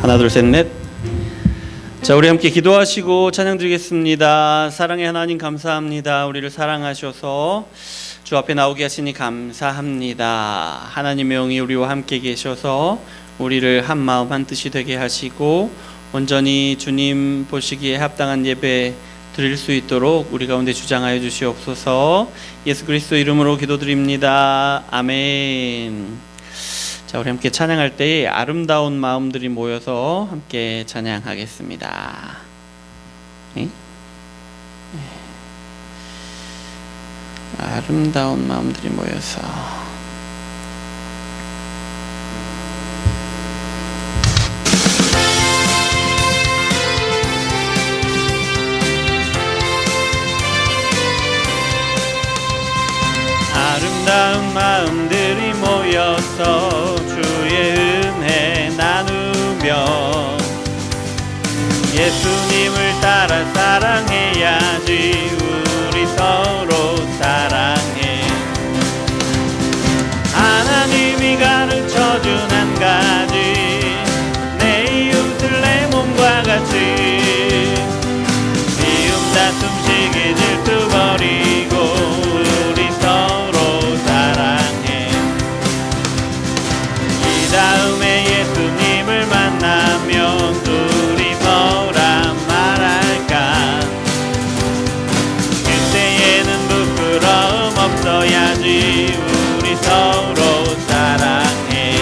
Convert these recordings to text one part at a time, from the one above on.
하나 둘 셋 넷. 자, 우리 함께 기도하시고 찬양 드리겠습니다. 사랑의 하나님 감사합니다. 우리를 사랑하셔서 주 앞에 나오게 하시니 감사합니다. 하나님의 영이 우리와 함께 계셔서 우리를 한 마음 한 뜻이 되게 하시고 온전히 주님 보시기에 합당한 예배 드릴 수 있도록 우리 가운데 주장하여 주시옵소서. 예수 그리스도 이름으로 기도드립니다. 아멘. 자, 우리 함께 찬양할 때에 아름다운 마음들이 모여서 함께 찬양하겠습니다. 아름다운 마음들이 모여서 아름다운 마음들이 모여서 주의 은혜 나누며 예수님을 따라 사랑해야지. 우리 서로 사랑해. 하나님이 가르쳐준 한 가지, 내 이웃을 내 몸과 같이. 미움 다툼 시기 질투 버리고 우리 서로 사랑해. 이 다음에 예수님을 만나면 둘이 뭐라 말할까. 그때에는 부끄러움 없어야지. 우리 서로 사랑해.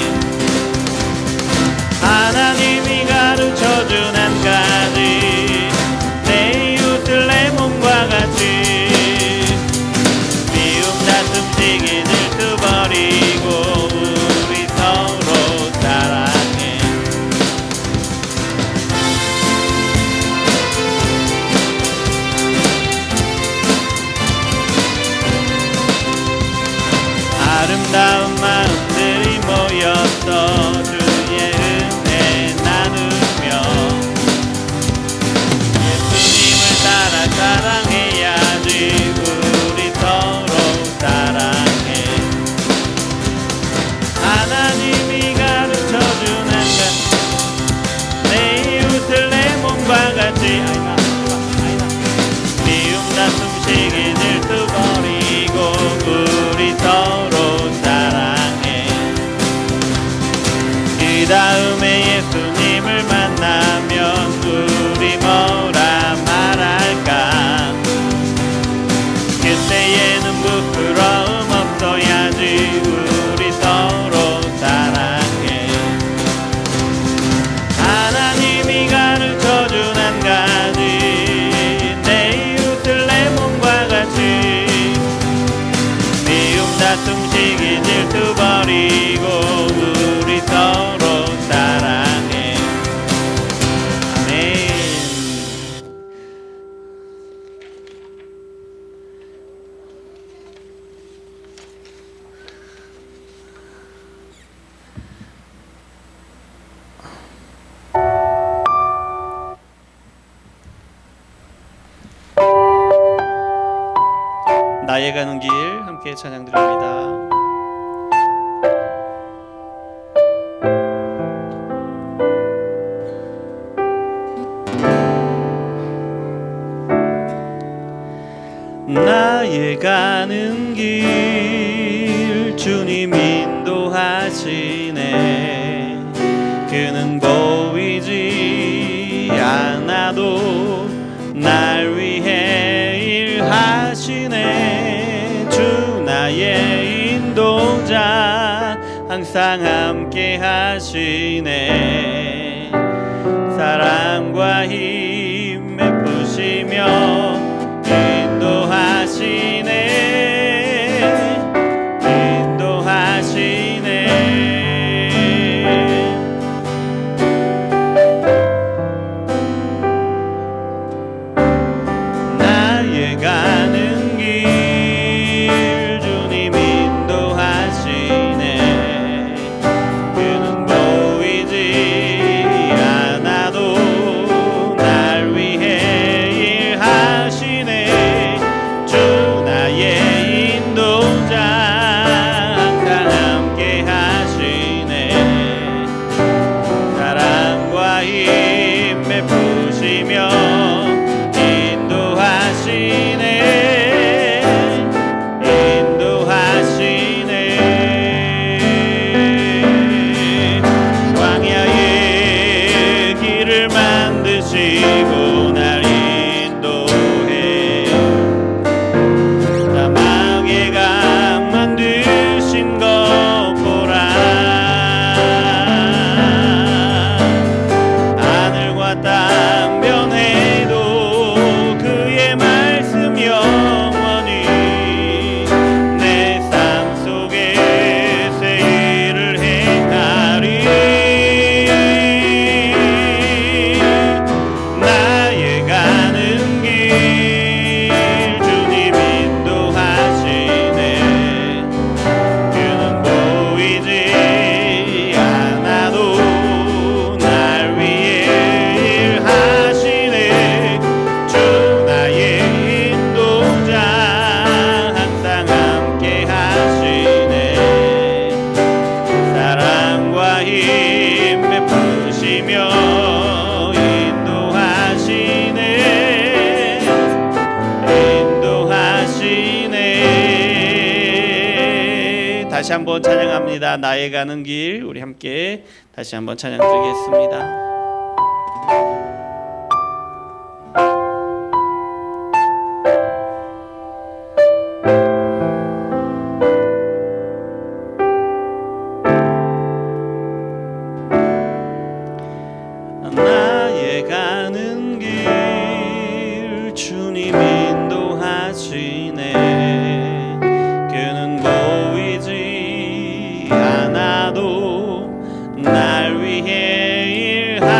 하나님이 가르쳐준 한 가지, 내 이웃을 내 몸과 같이. 미움 다툼 시기 질투 버리고 우리 서로 사랑해. 아름다운 마음들이 모여서 주의 은혜 나누며 예수님을 따라 사랑해야지. 우리 서로 사랑해. 하나님이 가르쳐준 한 가지, 내 이웃을 내 몸과 같이. 미움 다툼 시기 질투 버리고 우리 서로 사랑해. 그 다음에 예수님을 만나면 우리 뭐라 말할까. 그때에는 부끄러움 없어야지. 우리 서로 사랑해. 하나님이 가르쳐준 한 가지, 내 이웃을 내 몸과 같이. 미움 다툼 시기 질투 버리고 우리 서로 사랑해. 아멘. 나의 가는 길 함께 찬양 드립니다. 나의 가는 길 주님 인도하시네. 그는 보이지 않아도 날 위해 일하시네. 주 나의 인도자 항상 함께 하시네. 사랑과 힘 베푸시며 인도하시네. 나의 가는 길 주님 인도하시네. 그는 보이지 않아도 날 위해 일하시네. 주 나의 인도자 항상 함께 하시네. 사랑과 힘 베푸시며 광야의 길을 만드시고 날 인도해. 사막의 강 만드신 것 보라. 하늘과 땅 변해도 그의 말씀 영원히 내 삶 속에 새 일을 행하리. 나의 가는 길 주님 인도하시네. 그는 보이지 않아도 날 위해 일하시네. 주 나의 인도자 항상 함께 하시네. 사랑과 힘 베푸시며 인도하시네. 다시 한번 찬양합니다. 나의 가는 길. 우리 함께 다시 한번 찬양 드리겠습니다. 나의 가는 길 주님 인도하시네. 그는 보이지 않아도 날 위해 일하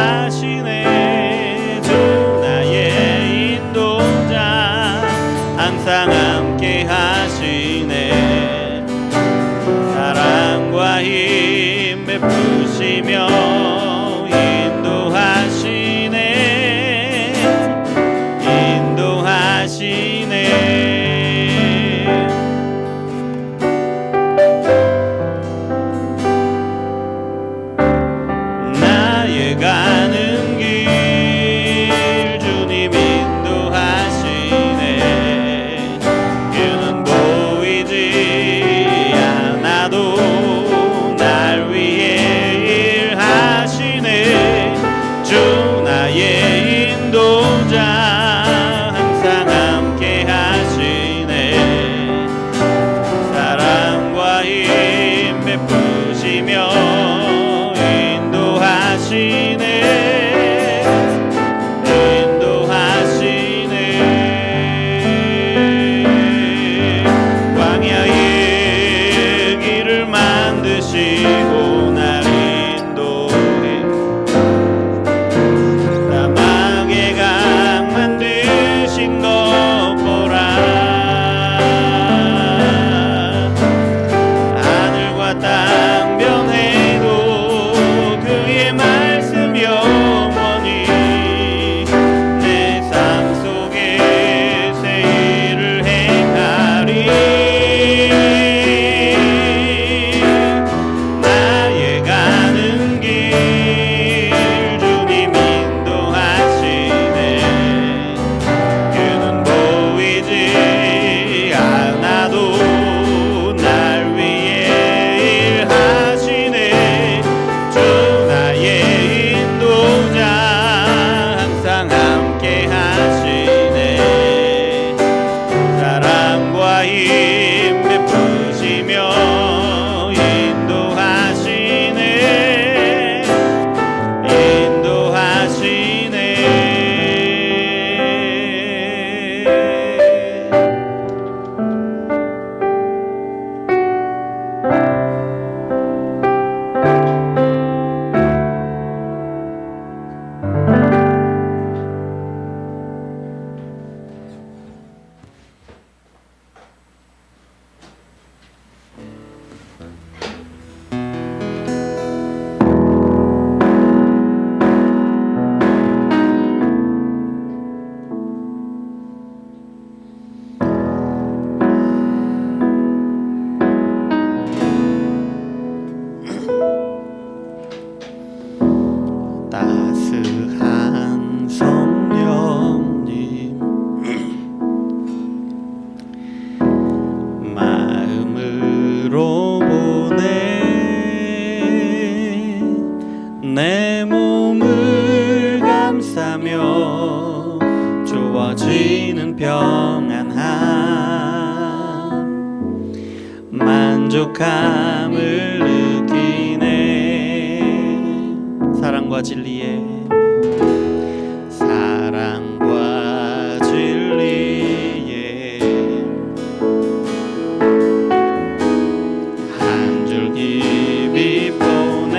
주어지는 평안함, 만족함을 느끼네. 사랑과 진리에 한 줄기 빛 보내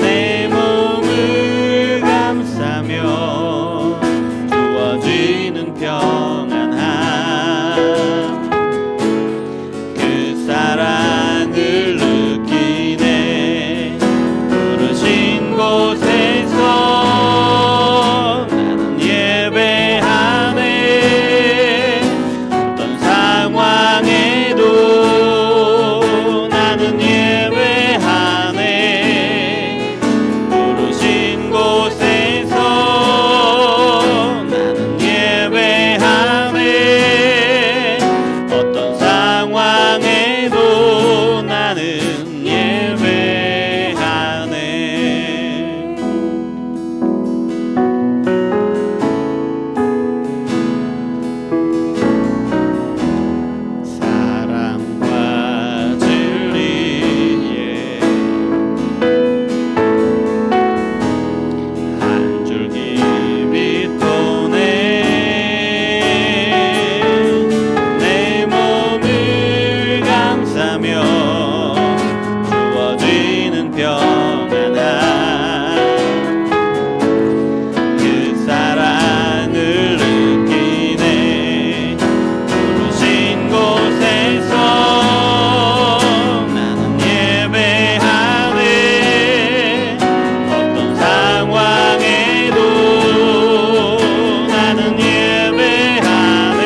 내 몸을 감싸며 주어지는 평안함, 그 사랑을 느끼네. 부르신 곳에서 나는 예배하네. 어떤 상황에도 나는 예배하네. 부르신 곳에서 나는 예배하네. 어떤 상황에도 나는 예배하네. 사랑과 진리에 한 줄기 빛 보내 내 몸을 감싸며 주어지는 평안함, 그 사랑을 느끼네. 부르신 곳에서 나는 예배하네. 어떤 상황에도 나는 예배하네.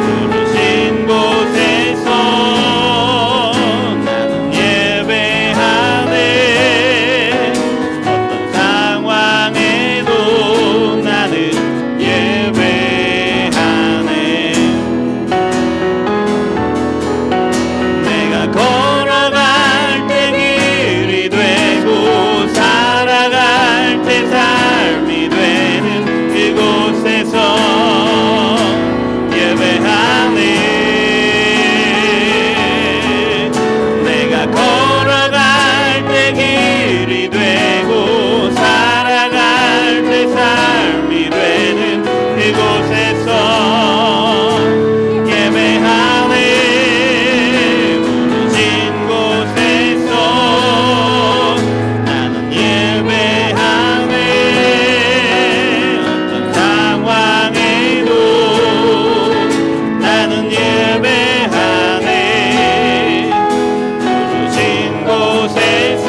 부르신 곳에서 나는 예배하네. 어떤 상황에도 나는 예배하네. 내가 걸어갈 때 길이 되고 살아갈 때 삶이 되는 이곳에서 예배하네. 내가 걸어갈 때 길이 되고 살아갈 때 삶이 되는 이곳에서 예배하네. 부르신 곳에서 나는 예배하네. 어떤 상황에도 나는 예배하네. 부르신 곳에서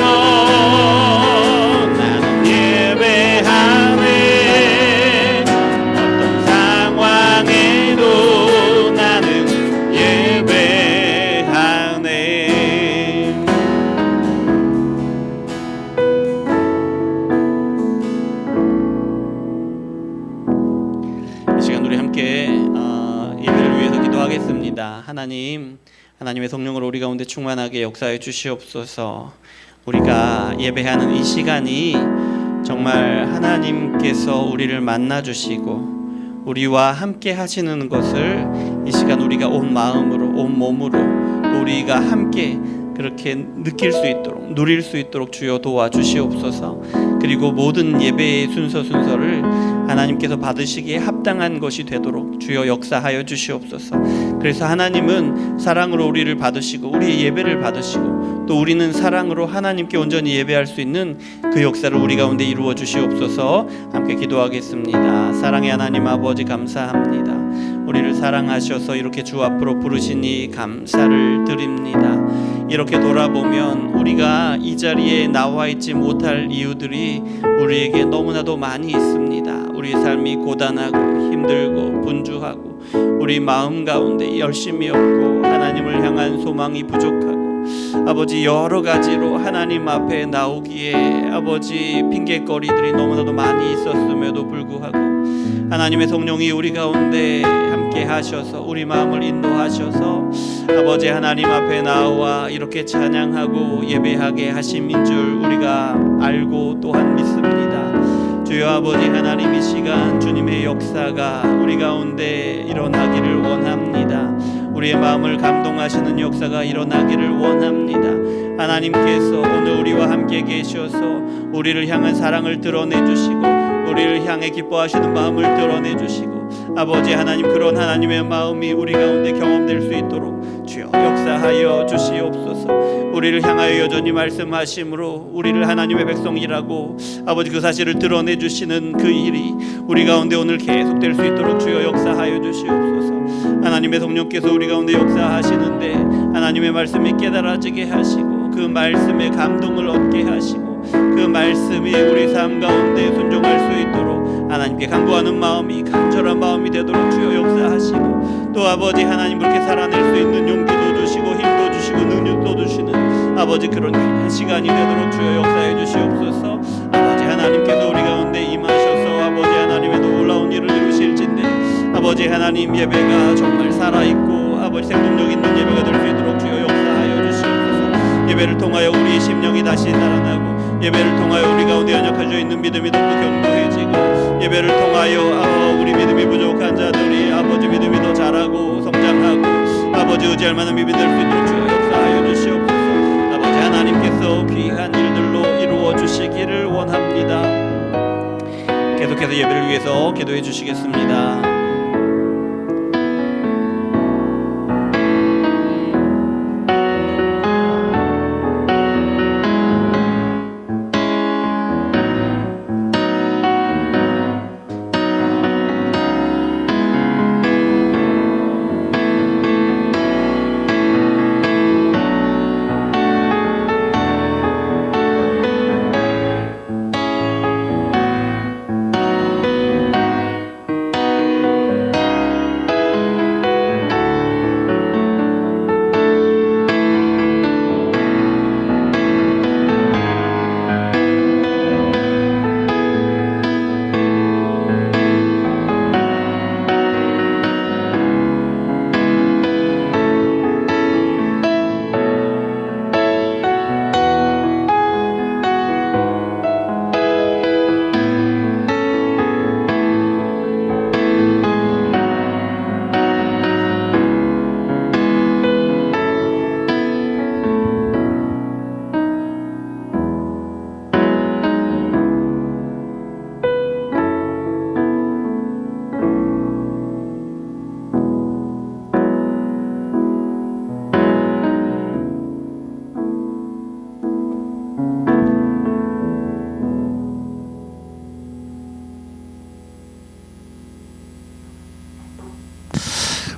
나는 예배하네. 어떤 상황에도 나는 예배하네. 이 시간 우리 함께 예배를 위해서 기도하겠습니다. 하나님의 성령으로 우리 가운데 충만하게 역사해 주시옵소서. 우리가 예배하는 이 시간이 정말 하나님께서 우리를 만나 주시고 우리와 함께 하시는 것을 이 시간 우리가 온 마음으로 온 몸으로 또 우리가 함께 그렇게 느낄 수 있도록 누릴 수 있도록 주여 도와주시옵소서. 그리고 모든 예배의 순서를 하나님께서 받으시기에 합당한 것이 되도록 주여 역사하여 주시옵소서. 그래서 하나님은 사랑으로 우리를 받으시고 우리의 예배를 받으시고 또 우리는 사랑으로 하나님께 온전히 예배할 수 있는 그 역사를 우리 가운데 이루어 주시옵소서. 함께 기도하겠습니다. 사랑의 하나님 아버지 감사합니다. 우리를 사랑하셔서 이렇게 주 앞으로 부르시니 감사를 드립니다. 이렇게 돌아보면 우리가 이 자리에 나와 있지 못할 이유들이 우리에게 너무나도 많이 있습니다. 우리의 삶이 고단하고 힘들고 분주하고 우리 마음 가운데 열심이 없고 하나님을 향한 소망이 부족하고 아버지 여러 가지로 하나님 앞에 나오기에 아버지 핑계거리들이 너무나도 많이 있었음에도 불구하고 하나님의 성령이 우리 가운데 함께 하셔서 우리 마음을 인도하셔서 아버지 하나님 앞에 나와 이렇게 찬양하고 예배하게 하심인 줄 우리가 알고 또한 믿습니다. 주여 아버지 하나님, 이 시간 주님의 역사가 우리 가운데 일어나기를 원합니다. 우리의 마음을 감동하시는 역사가 일어나기를 원합니다. 하나님께서 오늘 우리와 함께 계셔서 우리를 향한 사랑을 드러내 주시고 우리를 향해 기뻐하시는 마음을 드러내 주시고 아버지 하나님, 그런 하나님의 마음이 우리 가운데 경험될 수 있도록 주여 역사하여 주시옵소서. 우리를 향하여 여전히 말씀하심으로 우리를 하나님의 백성이라고 아버지 그 사실을 드러내 주시는 그 일이 우리 가운데 오늘 계속될 수 있도록 주여 역사하여 주시옵소서. 하나님의 성령께서 우리 가운데 역사하시는데 하나님의 말씀이 깨달아지게 하시고 그 말씀에 감동을 얻게 하시고 그 말씀이 우리 삶 가운데 순종할 수 있도록 하나님께 간구하는 마음이, 간절한 마음이 되도록 주여 역사하시고, 또 아버지 하나님, 그렇게 살아낼 수 있는 용기도 주시고 힘도 주시고 능력도 주시는 아버지 그런 귀한 시간이 되도록 주여 역사해 주시옵소서. 아버지 하나님께서 우리 가운데 임하셔서 아버지 하나님의 놀라운 일을 이루실진데 아버지 하나님, 예배가 정말 살아있고 아버지 생동력 있는 예배가 될 수 있도록 주여 역사하여 주시옵소서. 예배를 통하여 우리의 심령이 다시 살아나고, 예배를 통하여 우리 가운데 연약해져 있는 믿음이 더욱 견고해지고, 예배를 통하여 우리 믿음이 부족한 자들이 아버지 믿음이 더 자라고 성장하고 아버지 의지할 만한 믿음이 될 수 있도록 주여 역사하여 주시옵소서. 아버지 하나님께서 귀한 일들로 이루어 주시기를 원합니다. 계속해서 예배를 위해서 기도해 주시겠습니다.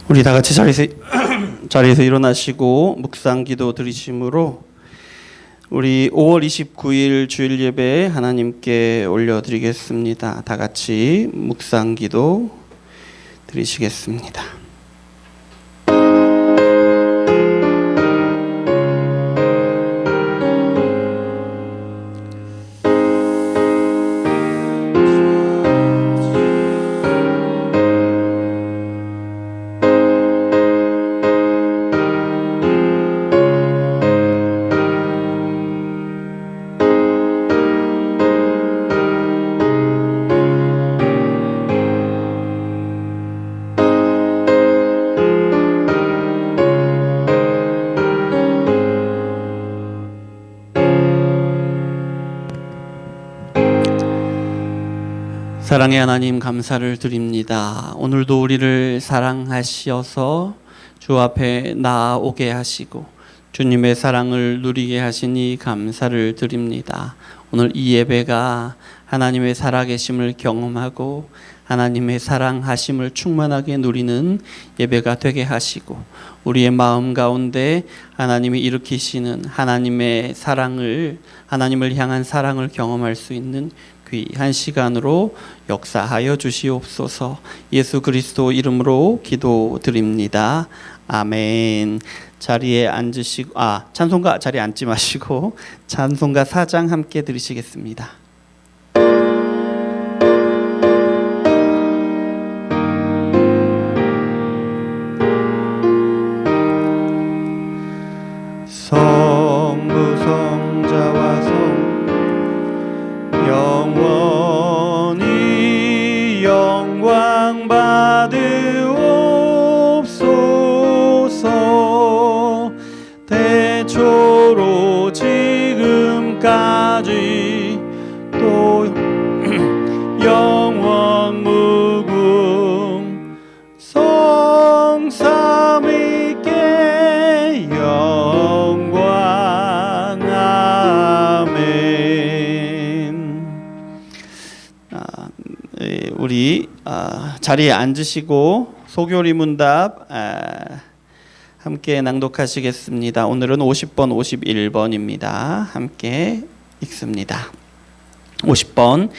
우리 다 같이 자리에서 일어나시고 묵상기도 드리심으로 우리 5월 29일 주일 예배 하나님께 올려드리겠습니다. 다 같이 묵상기도 드리시겠습니다. 사랑의 하나님, 감사를 드립니다. 오늘도 우리를 사랑하셔서 주 앞에 나아오게 하시고 주님의 사랑을 누리게 하시니 감사를 드립니다. 오늘 이 예배가 하나님의 살아계심을 경험하고 하나님의 사랑하심을 충만하게 누리는 예배가 되게 하시고, 우리의 마음 가운데 하나님이 일으키시는 하나님의 사랑을, 하나님을 향한 사랑을 경험할 수 있는 귀한 시간으로 역사하여 주시옵소서. 예수 그리스도 이름으로 기도드립니다. 아멘. 자리에 앉으시고, 찬송가 자리에 앉지 마시고 찬송가 4장 함께 들으시겠습니다. 성부 성자와 성 영원히 우리 자리에 앉으시고 소교리 문답 함께 낭독하시겠습니다. 오늘은 50번, 51번입니다. 함께 읽습니다. 50번.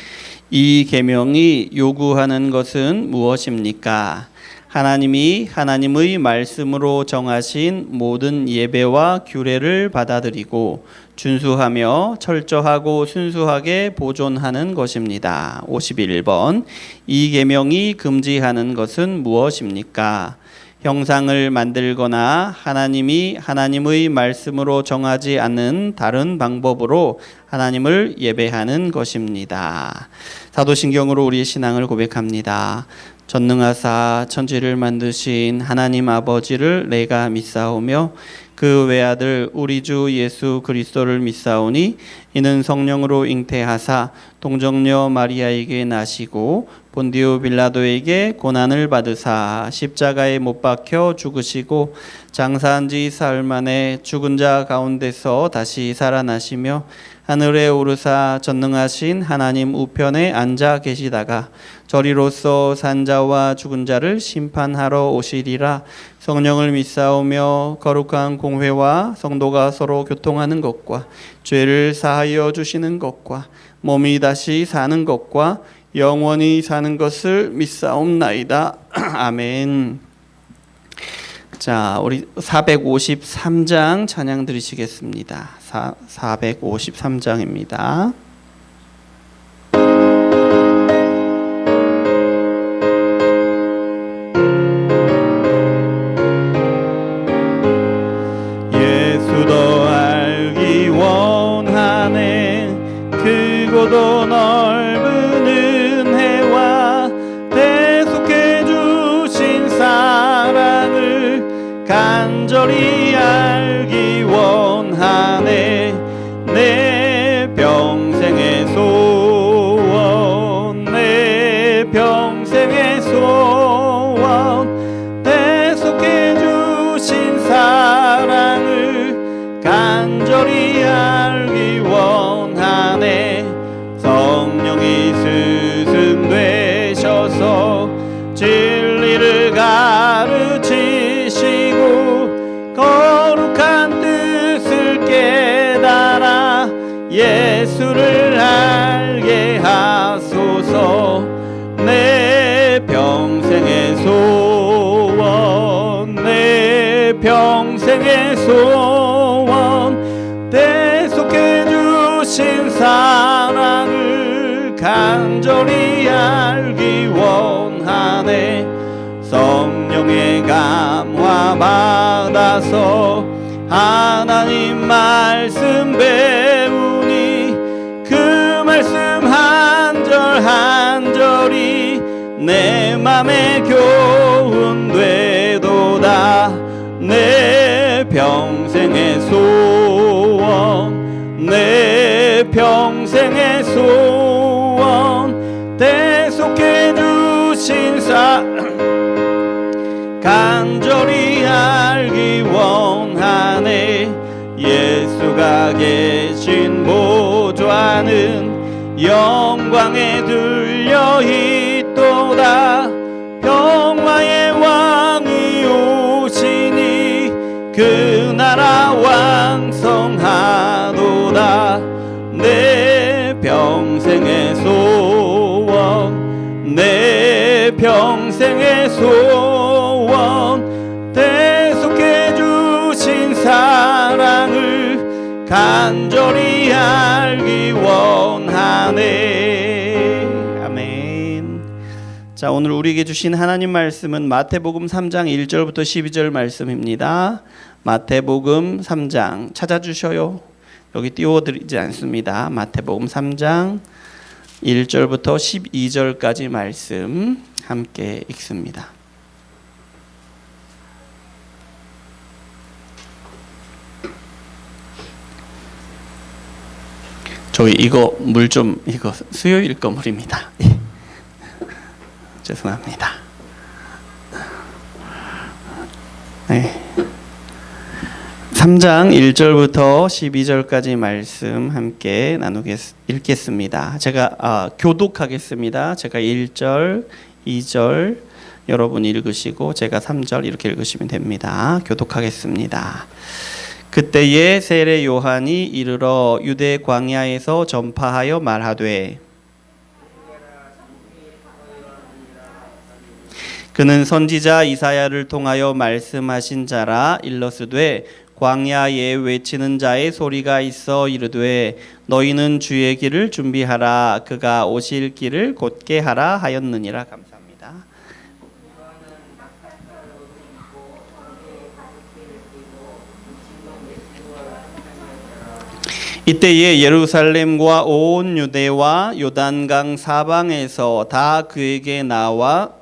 이 계명이 요구하는 것은 무엇입니까? 하나님이 하나님의 말씀으로 정하신 모든 예배와 규례를 받아들이고 준수하며 철저하고 순수하게 보존하는 것입니다. 51번. 이 계명이 금지하는 것은 무엇입니까? 형상을 만들거나 하나님이 하나님의 말씀으로 정하지 않는 다른 방법으로 하나님을 예배하는 것입니다. 사도신경으로 우리의 신앙을 고백합니다. 전능하사 천지를 만드신 하나님 아버지를 내가 믿사오며 그 외아들 우리 주 예수 그리스도를 믿사오니 이는 성령으로 잉태하사 동정녀 마리아에게 나시고 본디오 빌라도에게 고난을 받으사 십자가에 못 박혀 죽으시고 장사한 지 사흘 만에 죽은 자 가운데서 다시 살아나시며 하늘에 오르사 전능하신 하나님 우편에 앉아 계시다가 저리로서 산 자와 죽은 자를 심판하러 오시리라. 성령을 믿사오며 거룩한 공회와 성도가 서로 교통하는 것과 죄를 사하여 주시는 것과 몸이 다시 사는 것과 영원히 사는 것을 믿사옵나이다. 아멘. 자, 우리 453장 찬양 드리시겠습니다. 453장입니다. 예수도 알기 원하네. 크고도 넓은 은혜와 대속해 주신 사랑을 간절히 알기 원하네. 내 평생의 소원, 내 평생의 소원, 대속해 주신 사랑을 간절히 알기 원하네. 성령이 스승되셔서 진리를 가르치시고 거룩한 뜻을 깨달아 예수를 알게 하소서. 내 평생의 소원, 내 평생의 소원, 대속해 주신 사랑을 간절히 알기 원하네. 성령의 감화 받아서 하나님 말씀 배우니 그 말씀 한 절 한 절이 내 맘에 교훈되도다. 내 평생의 소원, 내 평생의 소원, 대속해 주신 간절히 알기 원하네. 예수가 계신 보좌는 영광에 들려 있도다. 평화의 왕이 오시니 그 나라 왕성하도다. 내 평생의 소원, 내 평생의 소원, 대속해 주신 사랑을 간절히 알기 원하네. 아멘. 자, 오늘 우리에게 주신 하나님 말씀은 마태복음 3장 1절부터 12절 말씀입니다. 마태복음 3장 찾아주셔요. 여기 띄워드리지 않습니다. 마태복음 3장 1절부터 12절까지 말씀 함께 읽습니다. 저희 이거 물 좀, 이거 수요일 거 물입니다. 예. 죄송합니다. 네. 3장 1절부터 12절까지 말씀 함께 읽겠습니다. 제가 교독하겠습니다. 제가 1절, 2절 여러분 읽으시고 제가 3절 이렇게 읽으시면 됩니다. 교독하겠습니다. 그때에 세례 요한이 이르러 유대 광야에서 전파하여 말하되 그는 선지자 이사야를 통하여 말씀하신 자라. 일러스되 광야에 외치는 자의 소리가 있어 이르되 너희는 주의 길을 준비하라. 그가 오실 길을 곧게 하라 하였느니라. 감사합니다. 이때에 예루살렘과 온 유대와 요단강 사방에서 다 그에게 나와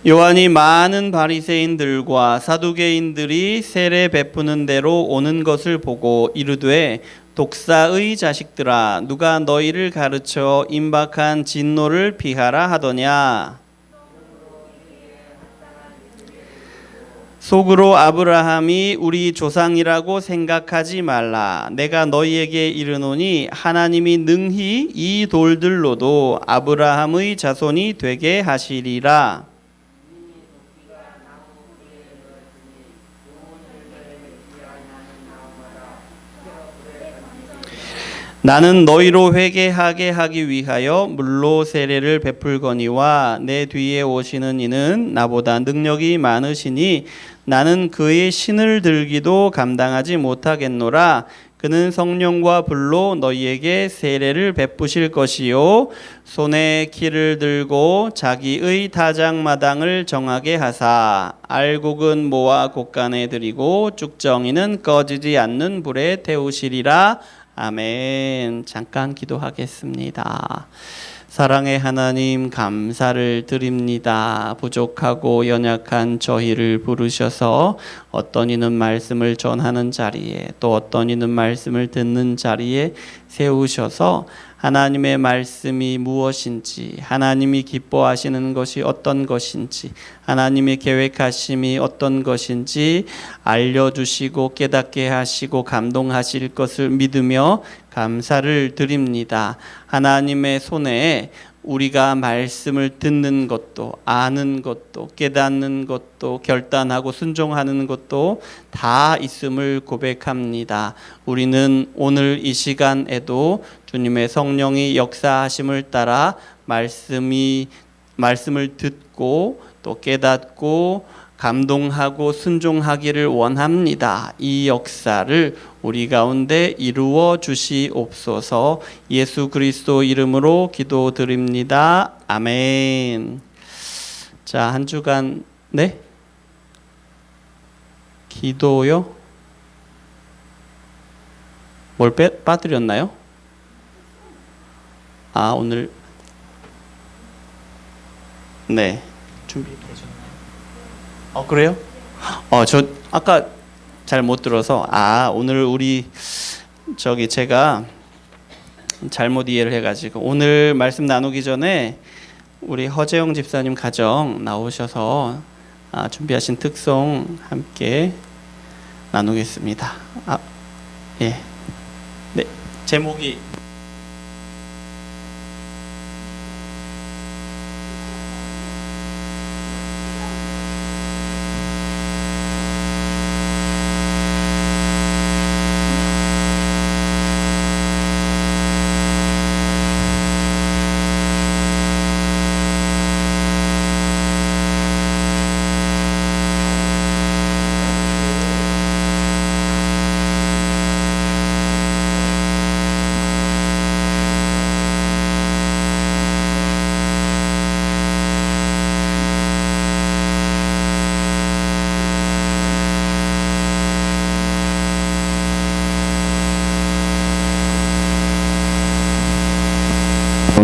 요한이 많은 바리새인들과 사두개인들이 세례 베푸는 대로 오는 것을 보고 이르되 독사의 자식들아, 누가 너희를 가르쳐 임박한 진노를 피하라 하더냐. 속으로 아브라함이 우리 조상이라고 생각하지 말라. 내가 너희에게 이르노니 하나님이 능히 이 돌들로도 아브라함의 자손이 되게 하시리라. 나는 너희로 회개하게 하기 위하여 물로 세례를 베풀거니와 내 뒤에 오시는 이는 나보다 능력이 많으시니 나는 그의 신을 들기도 감당하지 못하겠노라. 그는 성령과 불로 너희에게 세례를 베푸실 것이요 손에 키를 들고 자기의 타작마당을 정하게 하사 알곡은 모아 곳간에 들이고 쭉정이는 꺼지지 않는 불에 태우시리라. 아멘. 잠깐 기도하겠습니다. 사랑의 하나님, 감사를 드립니다. 부족하고 연약한 저희를 부르셔서 어떤 이는 말씀을 전하는 자리에 또 어떤 이는 말씀을 듣는 자리에 세우셔서 하나님의 말씀이 무엇인지, 하나님이 기뻐하시는 것이 어떤 것인지, 하나님의 계획하심이 어떤 것인지 알려주시고 깨닫게 하시고 감동하실 것을 믿으며 감사를 드립니다. 하나님의 손에 우리가 말씀을 듣는 것도 아는 것도 깨닫는 것도 결단하고 순종하는 것도 다 있음을 고백합니다. 우리는 오늘 이 시간에도 주님의 성령이 역사하심을 따라 말씀을 듣고 또 깨닫고 감동하고 순종하기를 원합니다. 이 역사를 우리 가운데 이루어 주시옵소서. 예수 그리스도 이름으로 기도드립니다. 아멘. 자, 한 주간 네? 기도요? 뭘 빠뜨렸나요? 오늘 네. 준비되셨나요? 그래요? 저 아까 잘 못 들어서 오늘 우리 제가 잘못 이해를 해가지고 오늘 말씀 나누기 전에 우리 허재영 집사님 가정 나오셔서 준비하신 특송 함께 나누겠습니다. 예, 네, 제목이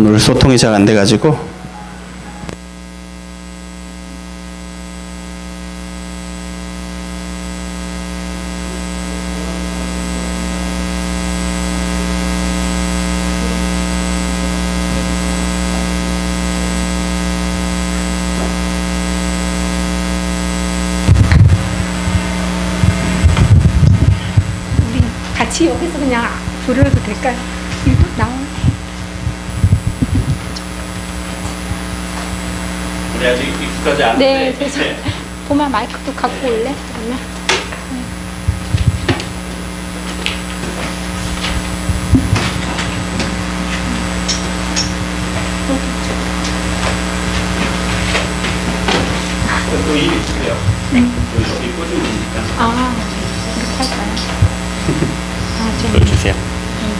오늘 소통이 잘 안 돼가지고 같이 여기서 그냥 부르도 될까요? 이거 나오네. 우리 아직 익숙하지 않은데. 네, 그래서 보면 마이크도 갖고 올래? 그러면. 또 일이 있으세요? 네. 여기 꽂으면 되니까. 아, 이렇게 할까요? 아, 좀 그걸 주세요.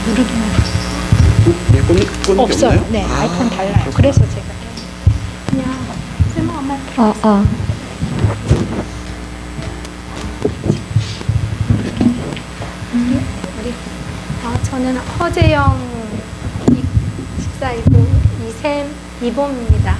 누르기만. 네, 꽂는 게 없어요. 없나요? 네, 아이폰 달라요. 그래서 제가 그냥 쓸모 엄마. 우리 저는 허재영 집사이고 이샘 이봄입니다.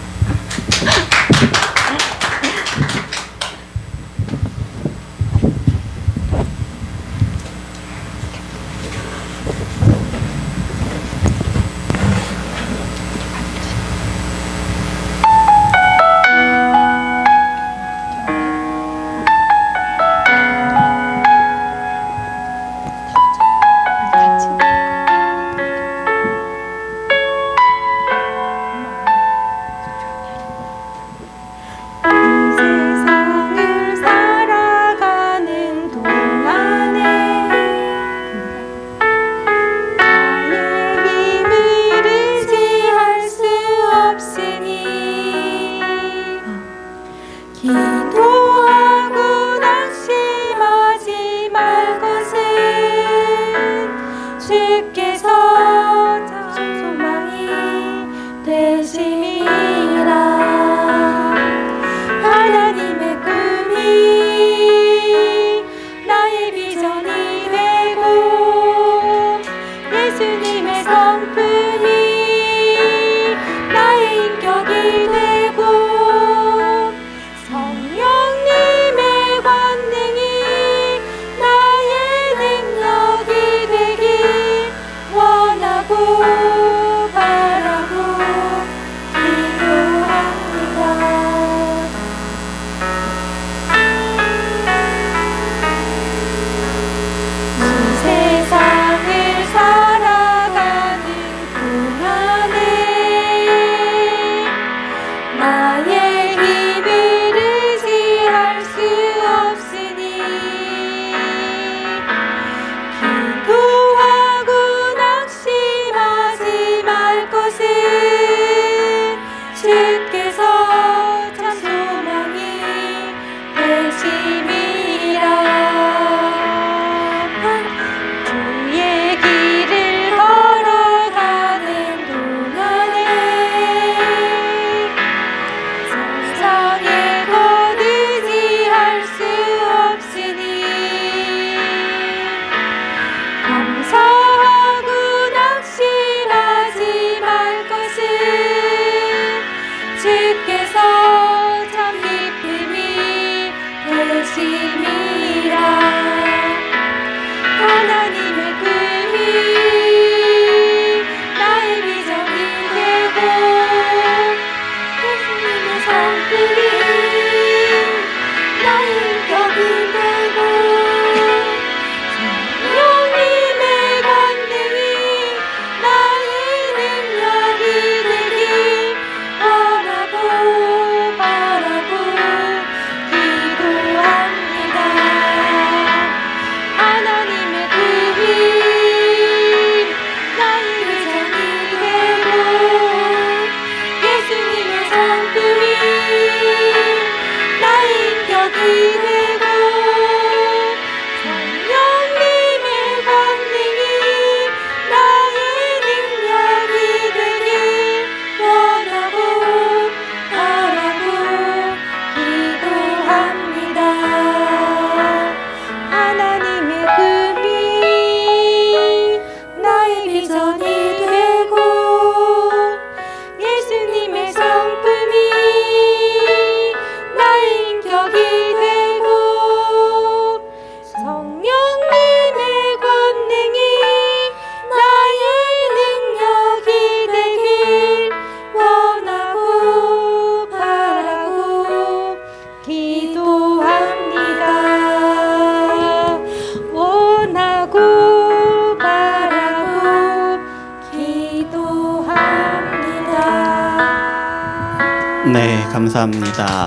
감사합니다.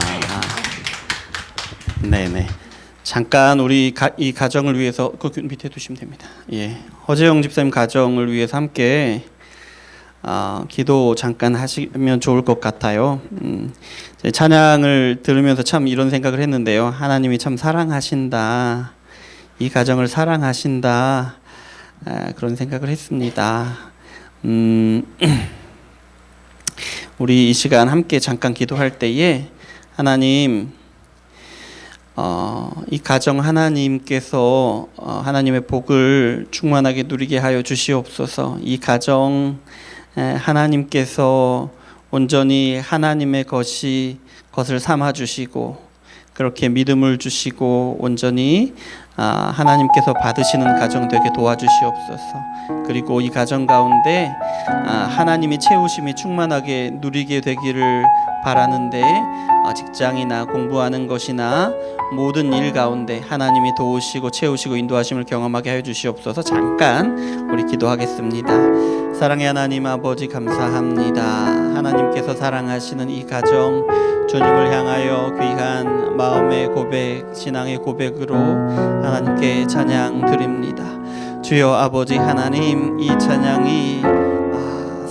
네네. 잠깐 우리 이 가정을 위해서 그 밑에 두시면 됩니다. 예, 허재영 집사님 가정을 위해서 함께 기도 잠깐 하시면 좋을 것 같아요. 찬양을 들으면서 참 이런 생각을 했는데요. 하나님이 참 사랑하신다. 이 가정을 사랑하신다. 그런 생각을 했습니다. 우리 이 시간 함께 잠깐 기도할 때에 하나님, 이 가정 하나님께서 하나님의 복을 충만하게 누리게 하여 주시옵소서. 이 가정 하나님께서 온전히 하나님의 것을 삼아 주시고 그렇게 믿음을 주시고 온전히 하나님께서 받으시는 가정 되게 도와주시옵소서. 그리고 이 가정 가운데 하나님이 채우심이 충만하게 누리게 되기를 바라는데 직장이나 공부하는 것이나 모든 일 가운데 하나님이 도우시고 채우시고 인도하심을 경험하게 하여 주시옵소서. 잠깐 우리 기도하겠습니다. 사랑의 하나님 아버지 감사합니다. 하나님께서 사랑하시는 이 가정 주님을 향하여 귀한 마음의 고백, 신앙의 고백으로 하나님께 찬양 드립니다. 주여 아버지 하나님, 이 찬양이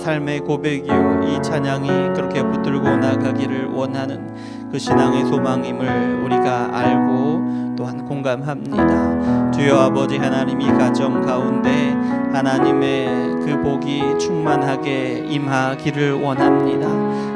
삶의 고백이요, 이 찬양이 그렇게 붙들고 나가기를 원하는 그 신앙의 소망임을 우리가 알고 또한 공감합니다. 주여 아버지 하나님, 이 가정 가운데 하나님의 그 복이 충만하게 임하기를 원합니다.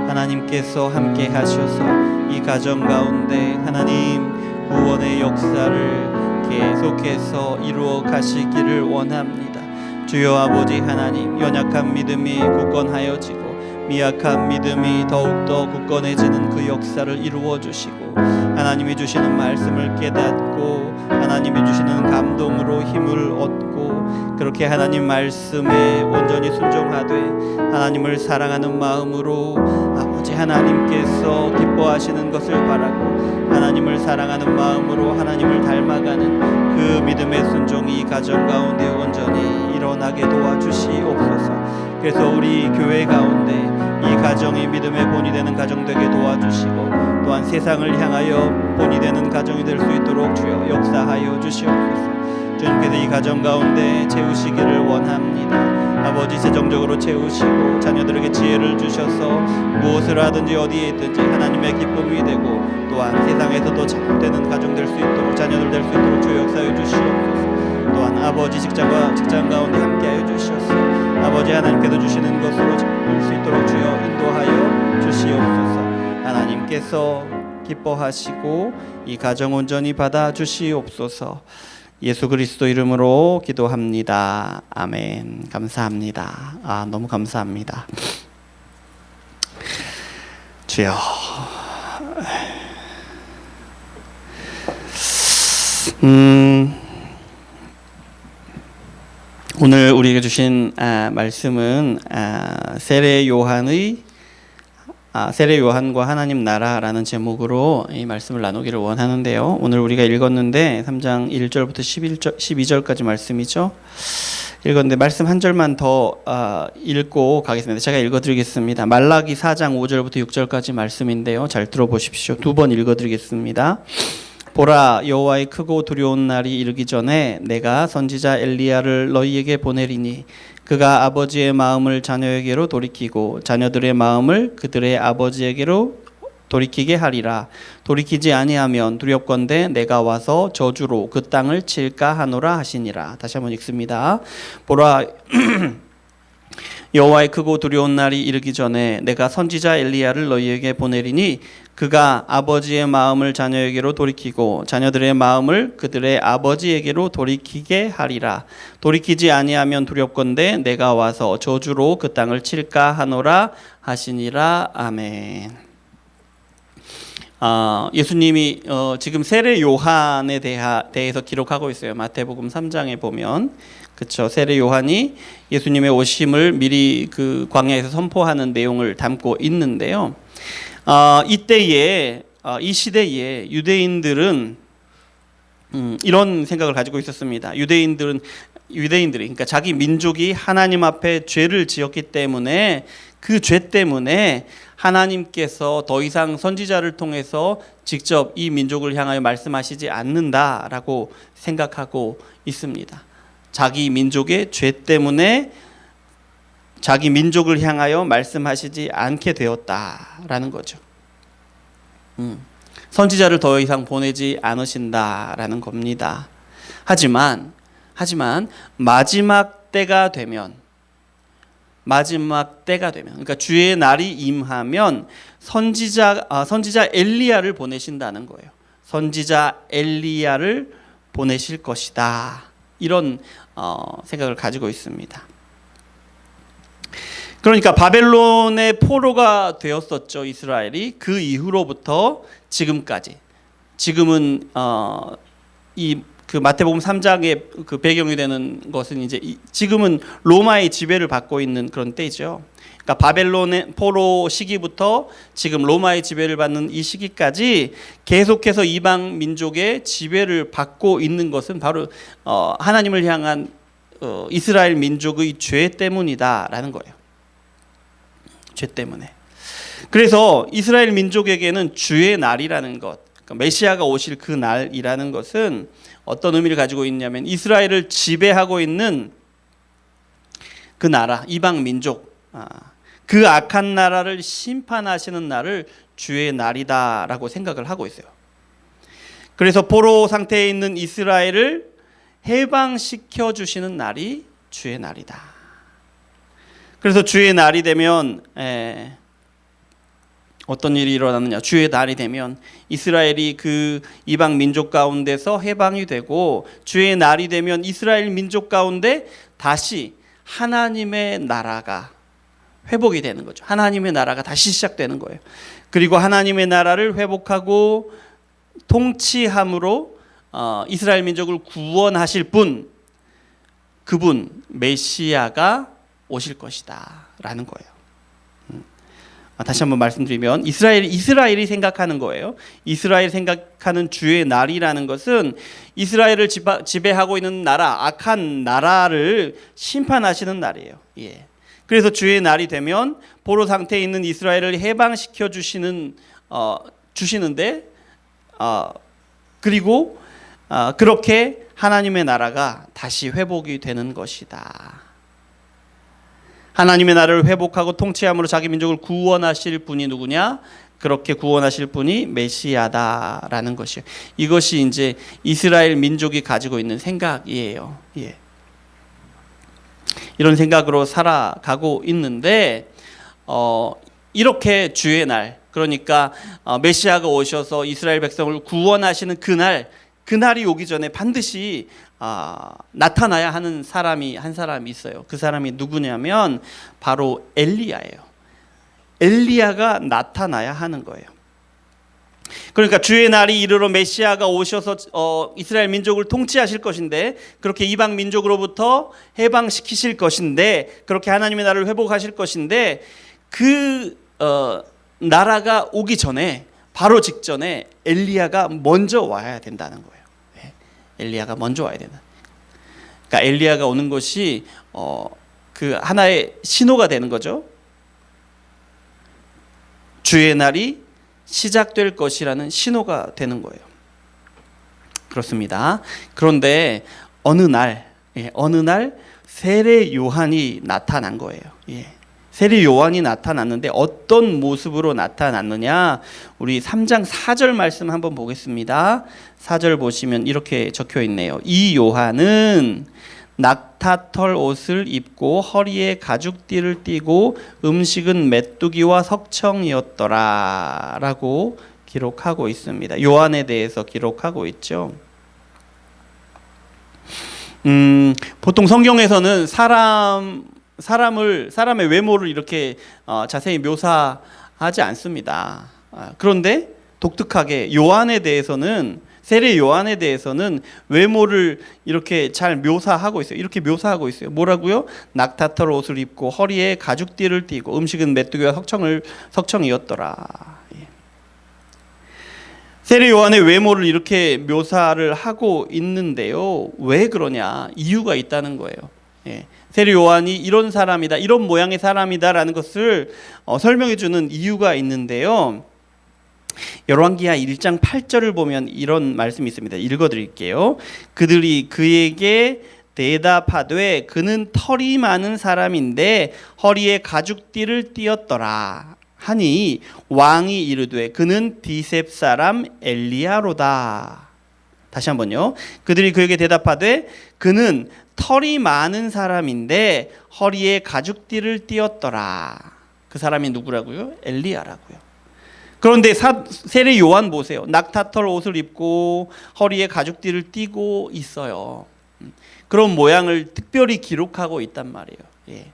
하나님께서 함께 하셔서 이 가정 가운데 하나님 구원의 역사를 계속해서 이루어 가시기를 원합니다. 주여 아버지 하나님, 연약한 믿음이 굳건하여지고 미약한 믿음이 더욱더 굳건해지는 그 역사를 이루어 주시고 하나님이 주시는 말씀을 깨닫고 하나님이 주시는 감동으로 힘을 얻고 그렇게 하나님 말씀에 온전히 순종하되 하나님을 사랑하는 마음으로 아버지 하나님께서 기뻐하시는 것을 바라고 하나님을 사랑하는 마음으로 하나님을 닮아가는 그 믿음의 순종이 가정 가운데 온전히 일어나게 도와주시옵소서. 그래서 우리 교회 가운데 이 가정이 믿음의 본이 되는 가정 되게 도와주시고 또한 세상을 향하여 본이 되는 가정이 될 수 있도록 주여 역사하여 주시옵소서. 주님께서 이 가정 가운데 채우시기를 원합니다. 아버지 재정적으로 채우시고 자녀들에게 지혜를 주셔서 무엇을 하든지 어디에 있든지 하나님의 기쁨이 되고 또한 세상에서도 잘 되는 가정 될 수 있도록 자녀들 될 수 있도록 주여 역사하여 주시옵소서. 또한 아버지 직장 가운데 함께하여 주셔서 아버지 하나님께서 주시는 것으로 될 수 있도록 주여 인도하여 주시옵소서. 하나님께서 기뻐하시고 이 가정 온전히 받아 주시옵소서. 예수 그리스도 이름으로 기도합니다. 아멘. 감사합니다. 너무 감사합니다. 주여. 오늘 우리에게 주신 말씀은 세례 요한과 하나님 나라라는 제목으로 이 말씀을 나누기를 원하는데요. 오늘 우리가 읽었는데 3장 1절부터 12절까지 말씀이죠. 읽었는데 말씀 한 절만 더 읽고 가겠습니다. 제가 읽어드리겠습니다. 말라기 4장 5절부터 6절까지 말씀인데요. 잘 들어보십시오. 두 번 읽어드리겠습니다. 보라, 여호와의 크고 두려운 날이 이르기 전에 내가 선지자 엘리야를 너희에게 보내리니 그가 아버지의 마음을 자녀에게로 돌이키고 자녀들의 마음을 그들의 아버지에게로 돌이키게 하리라. 돌이키지 아니하면 두렵건대 내가 와서 저주로 그 땅을 칠까 하노라 하시니라. 다시 한번 읽습니다. 보라, 여호와의 크고 두려운 날이 이르기 전에 내가 선지자 엘리야를 너희에게 보내리니 그가 아버지의 마음을 자녀에게로 돌이키고 자녀들의 마음을 그들의 아버지에게로 돌이키게 하리라. 돌이키지 아니하면 두렵건대 내가 와서 저주로 그 땅을 칠까 하노라 하시니라. 아멘. 예수님이 지금 세례 요한에 대해서 기록하고 있어요. 마태복음 3장에 보면 그렇죠. 세례 요한이 예수님의 오심을 미리 그 광야에서 선포하는 내용을 담고 있는데요. 이때에 이 시대에 유대인들은 이런 생각을 가지고 있었습니다. 유대인들은 유대인들이, 그러니까 자기 민족이 하나님 앞에 죄를 지었기 때문에 그 죄 때문에 하나님께서 더 이상 선지자를 통해서 직접 이 민족을 향하여 말씀하시지 않는다라고 생각하고 있습니다. 자기 민족의 죄 때문에 자기 민족을 향하여 말씀하시지 않게 되었다라는 거죠. 선지자를 더 이상 보내지 않으신다라는 겁니다. 하지만 마지막 때가 되면, 그러니까 주의 날이 임하면 선지자 엘리야를 보내신다는 거예요. 선지자 엘리야를 보내실 것이다. 이런 생각을 가지고 있습니다. 그러니까 바벨론의 포로가 되었었죠, 이스라엘이. 그 이후로부터 지금까지. 지금은 그 마태복음 3장의 그 배경이 되는 것은 이제 지금은 로마의 지배를 받고 있는 그런 때죠. 그러니까 바벨론의 포로 시기부터 지금 로마의 지배를 받는 이 시기까지 계속해서 이방 민족의 지배를 받고 있는 것은 바로 하나님을 향한 이스라엘 민족의 죄 때문이다라는 거예요. 죄 때문에. 그래서 이스라엘 민족에게는 주의 날이라는 것, 그러니까 메시아가 오실 그 날이라는 것은 어떤 의미를 가지고 있냐면 이스라엘을 지배하고 있는 그 나라, 이방 민족, 그 악한 나라를 심판하시는 날을 주의 날이다라고 생각을 하고 있어요. 그래서 포로 상태에 있는 이스라엘을 해방시켜 주시는 날이 주의 날이다. 그래서 주의 날이 되면 어떤 일이 일어나느냐? 주의 날이 되면 이스라엘이 그 이방 민족 가운데서 해방이 되고, 주의 날이 되면 이스라엘 민족 가운데 다시 하나님의 나라가 회복이 되는 거죠. 하나님의 나라가 다시 시작되는 거예요. 그리고 하나님의 나라를 회복하고 통치함으로 이스라엘 민족을 구원하실 분, 그분 메시아가 오실 것이다 라는 거예요. 다시 한번 말씀드리면 이스라엘이 생각하는 거예요. 이스라엘이 생각하는 주의 날이라는 것은 이스라엘을 지배하고 있는 나라, 악한 나라를 심판하시는 날이에요. 예. 그래서 주의 날이 되면 포로 상태에 있는 이스라엘을 해방시켜 주시는데 그리고 그렇게 하나님의 나라가 다시 회복이 되는 것이다. 하나님의 나라를 회복하고 통치함으로 자기 민족을 구원하실 분이 누구냐? 그렇게 구원하실 분이 메시아다라는 것이요. 이것이 이제 이스라엘 민족이 가지고 있는 생각이에요. 예. 이런 생각으로 살아가고 있는데 이렇게 주의 날, 그러니까 메시아가 오셔서 이스라엘 백성을 구원하시는 그날이 오기 전에 반드시 나타나야 하는 한 사람이 있어요. 그 사람이 누구냐면 바로 엘리야예요. 엘리야가 나타나야 하는 거예요. 그러니까 주의 날이 이르러 메시아가 오셔서 이스라엘 민족을 통치하실 것인데, 그렇게 이방 민족으로부터 해방시키실 것인데, 그렇게 하나님의 나라를 회복하실 것인데, 그 나라가 오기 전에, 바로 직전에 엘리야가 먼저 와야 된다는 거예요. 엘리야가 먼저 와야 된다. 그러니까 엘리야가 오는 것이 그 하나의 신호가 되는 거죠. 주의 날이 시작될 것이라는 신호가 되는 거예요. 그렇습니다. 그런데 어느 날 세례 요한이 나타난 거예요. 예. 세례 요한이 나타났는데 어떤 모습으로 나타났느냐? 우리 3장 4절 말씀 한번 보겠습니다. 4절 보시면 이렇게 적혀 있네요. 이 요한은 낙타털 옷을 입고 허리에 가죽띠를 띠고 음식은 메뚜기와 석청이었더라 라고 기록하고 있습니다. 요한에 대해서 기록하고 있죠. 보통 성경에서는 사람의 외모를 이렇게 자세히 묘사하지 않습니다. 그런데 독특하게 세례 요한에 대해서는 외모를 이렇게 잘 묘사하고 있어요. 이렇게 묘사하고 있어요. 뭐라고요? 낙타털 옷을 입고 허리에 가죽띠를 띠고 음식은 메뚜기와 석청이었더라. 세례 요한의 외모를 이렇게 묘사를 하고 있는데요. 왜 그러냐? 이유가 있다는 거예요. 예. 세례 요한이 이런 사람이다, 이런 모양의 사람이다라는 것을 설명해 주는 이유가 있는데요. 열왕기하 1장 8절을 보면 이런 말씀이 있습니다. 읽어드릴게요. 그들이 그에게 대답하되 그는 털이 많은 사람인데 허리에 가죽띠를 띠었더라 하니 왕이 이르되 그는 디셉 사람 엘리야로다. 다시 한번요. 그들이 그에게 대답하되 그는 털이 많은 사람인데 허리에 가죽띠를 띠었더라. 그 사람이 누구라고요? 엘리야라고요. 그런데 세례 요한 보세요. 낙타털 옷을 입고 허리에 가죽띠를 띠고 있어요. 그런 모양을 특별히 기록하고 있단 말이에요. 예.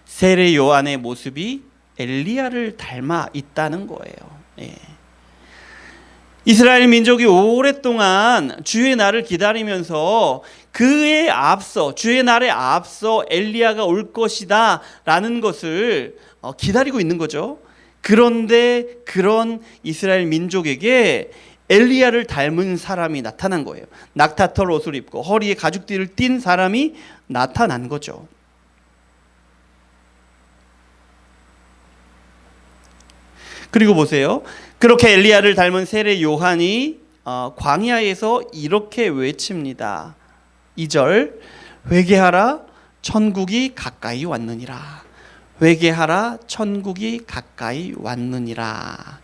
세례 요한의 모습이 엘리야를 닮아 있다는 거예요. 예. 이스라엘 민족이 오랫동안 주의 날을 기다리면서 그에 앞서, 주의 날에 앞서 엘리야가 올 것이다 라는 것을 기다리고 있는 거죠. 그런데 그런 이스라엘 민족에게 엘리야를 닮은 사람이 나타난 거예요. 낙타털 옷을 입고 허리에 가죽띠를 띤 사람이 나타난 거죠. 그리고 보세요. 그렇게 엘리야를 닮은 세례 요한이 광야에서 이렇게 외칩니다. 2절, 회개하라 천국이 가까이 왔느니라. 회개하라 천국이 가까이 왔느니라.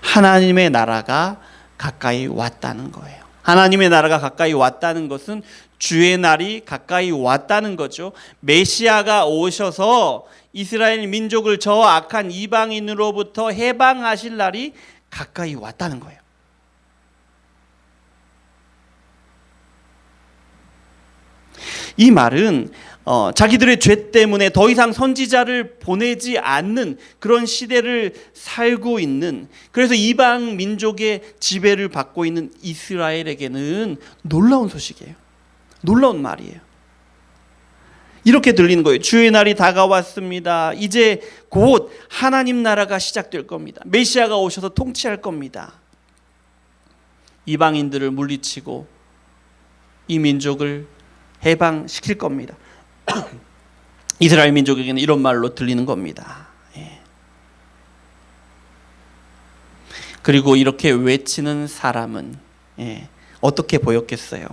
하나님의 나라가 가까이 왔다는 거예요. 하나님의 나라가 가까이 왔다는 것은 주의 날이 가까이 왔다는 거죠. 메시아가 오셔서 이스라엘 민족을 저 악한 이방인으로부터 해방하실 날이 가까이 왔다는 거예요. 이 말은 자기들의 죄 때문에 더 이상 선지자를 보내지 않는 그런 시대를 살고 있는, 그래서 이방 민족의 지배를 받고 있는 이스라엘에게는 놀라운 소식이에요. 놀라운 말이에요. 이렇게 들리는 거예요. 주의 날이 다가왔습니다. 이제 곧 하나님 나라가 시작될 겁니다. 메시아가 오셔서 통치할 겁니다. 이방인들을 물리치고 이 민족을 해방시킬 겁니다. 이스라엘 민족에게는 이런 말로 들리는 겁니다. 예. 그리고 이렇게 외치는 사람은 어떻게 보였겠어요?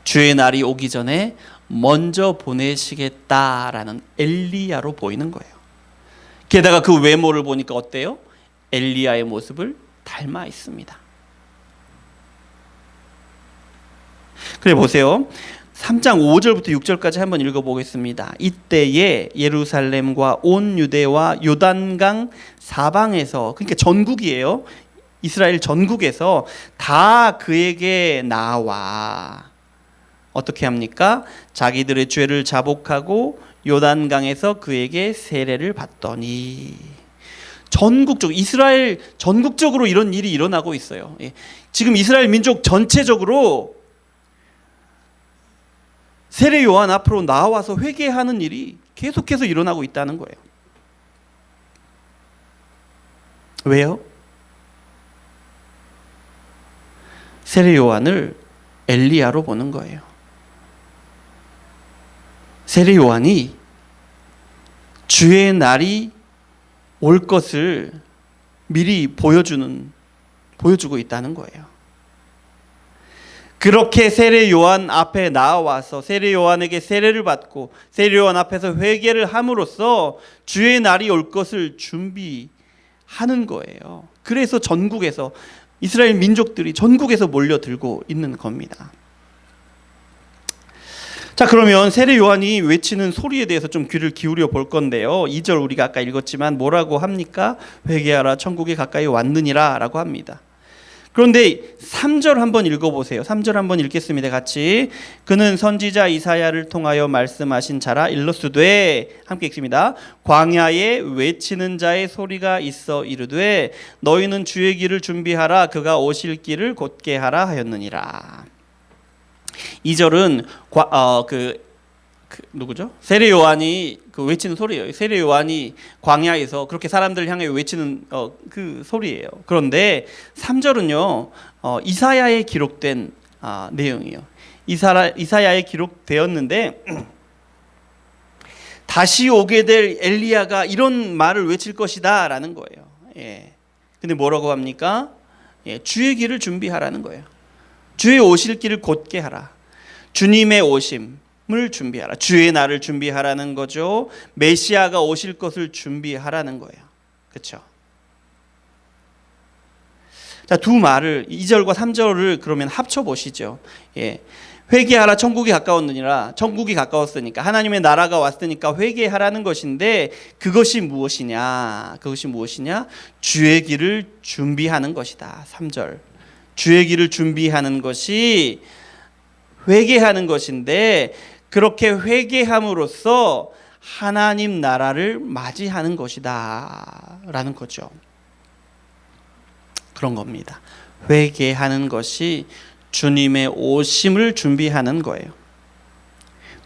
주의 날이 오기 전에 먼저 보내시겠다라는 엘리야로 보이는 거예요. 게다가 그 외모를 보니까 어때요? 엘리야의 모습을 닮아 있습니다. 그래 보세요. 3장 5절부터 6절까지 한번 읽어보겠습니다. 이때에 예루살렘과 온 유대와 요단강 사방에서, 그러니까 전국이에요. 이스라엘 전국에서 다 그에게 나와 어떻게 합니까? 자기들의 죄를 자복하고 요단강에서 그에게 세례를 받더니. 전국적, 이스라엘 전국적으로 이런 일이 일어나고 있어요. 지금 이스라엘 민족 전체적으로 세례 요한 앞으로 나와서 회개하는 일이 계속해서 일어나고 있다는 거예요. 왜요? 세례 요한을 엘리야로 보는 거예요. 세례 요한이 주의 날이 올 것을 미리 보여주고 있다는 거예요. 그렇게 세례 요한 앞에 나와서 세례 요한에게 세례를 받고 세례 요한 앞에서 회개를 함으로써 주의 날이 올 것을 준비하는 거예요. 그래서 전국에서 이스라엘 민족들이 전국에서 몰려들고 있는 겁니다. 자, 그러면 세례 요한이 외치는 소리에 대해서 좀 귀를 기울여 볼 건데요. 2절 우리가 아까 읽었지만 뭐라고 합니까? 회개하라 천국이 가까이 왔느니라 라고 합니다. 그런데 3절 한번 읽어보세요. 3절 한번 읽겠습니다. 같이. 그는 선지자 이사야를 통하여 말씀하신 자라 일러스되, 함께 읽습니다. 광야에 외치는 자의 소리가 있어 이르되 너희는 주의 길을 준비하라 그가 오실 길을 곧게 하라 하였느니라. 2절은 누구죠? 세례 요한이 그 외치는 소리예요. 세례 요한이 광야에서 그렇게 사람들 향해 외치는 그 소리예요. 그런데 3절은요. 이사야에 기록된 내용이에요. 이사야에 기록되었는데 다시 오게 될 엘리야가 이런 말을 외칠 것이다라는 거예요. 예. 근데 뭐라고 합니까? 예, 주의 길을 준비하라는 거예요. 주의 오실 길을 곧게 하라. 주님의 오심을 준비하라. 주의 날을 준비하라는 거죠. 메시아가 오실 것을 준비하라는 거예요. 그렇죠? 자, 두 말을 2절과 3절을 그러면 합쳐 보시죠. 예. 회개하라, 천국이 가까웠느니라. 천국이 가까웠으니까 하나님의 나라가 왔으니까 회개하라는 것인데 그것이 무엇이냐? 그것이 무엇이냐? 주의 길을 준비하는 것이다. 3절. 주의 길을 준비하는 것이 회개하는 것인데 그렇게 회개함으로써 하나님 나라를 맞이하는 것이다 라는 거죠. 그런 겁니다. 회개하는 것이 주님의 오심을 준비하는 거예요.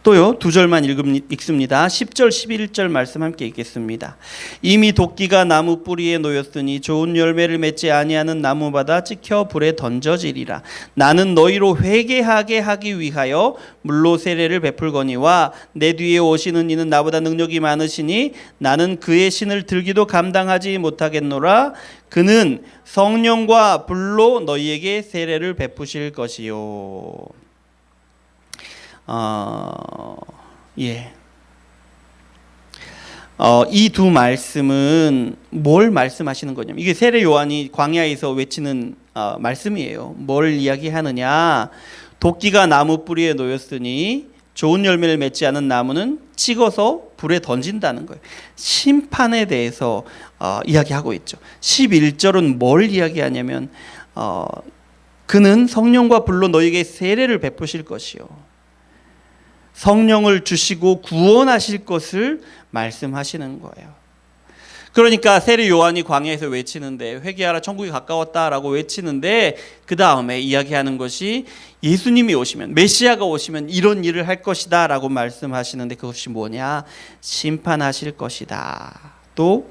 또요, 2절만 읽습니다. 10절 11절 말씀 함께 읽겠습니다. 이미 도끼가 나무 뿌리에 놓였으니 좋은 열매를 맺지 아니하는 나무마다 찍혀 불에 던져지리라. 나는 너희로 회개하게 하기 위하여 물로 세례를 베풀거니와 내 뒤에 오시는 이는 나보다 능력이 많으시니 나는 그의 신을 들기도 감당하지 못하겠노라. 그는 성령과 불로 너희에게 세례를 베푸실 것이요. 이 두 말씀은 뭘 말씀하시는 거냐면 이게 세례 요한이 광야에서 외치는 말씀이에요. 뭘 이야기하느냐? 도끼가 나무 뿌리에 놓였으니 좋은 열매를 맺지 않은 나무는 찍어서 불에 던진다는 거예요. 심판에 대해서 이야기하고 있죠. 11절은 뭘 이야기하냐면 그는 성령과 불로 너희에게 세례를 베푸실 것이요. 성령을 주시고 구원하실 것을 말씀하시는 거예요. 그러니까 세례 요한이 광야에서 외치는데 회개하라 천국이 가까웠다라고 외치는데 그 다음에 이야기하는 것이 예수님이 오시면 메시아가 오시면 이런 일을 할 것이다 라고 말씀하시는데 그것이 뭐냐? 심판하실 것이다. 또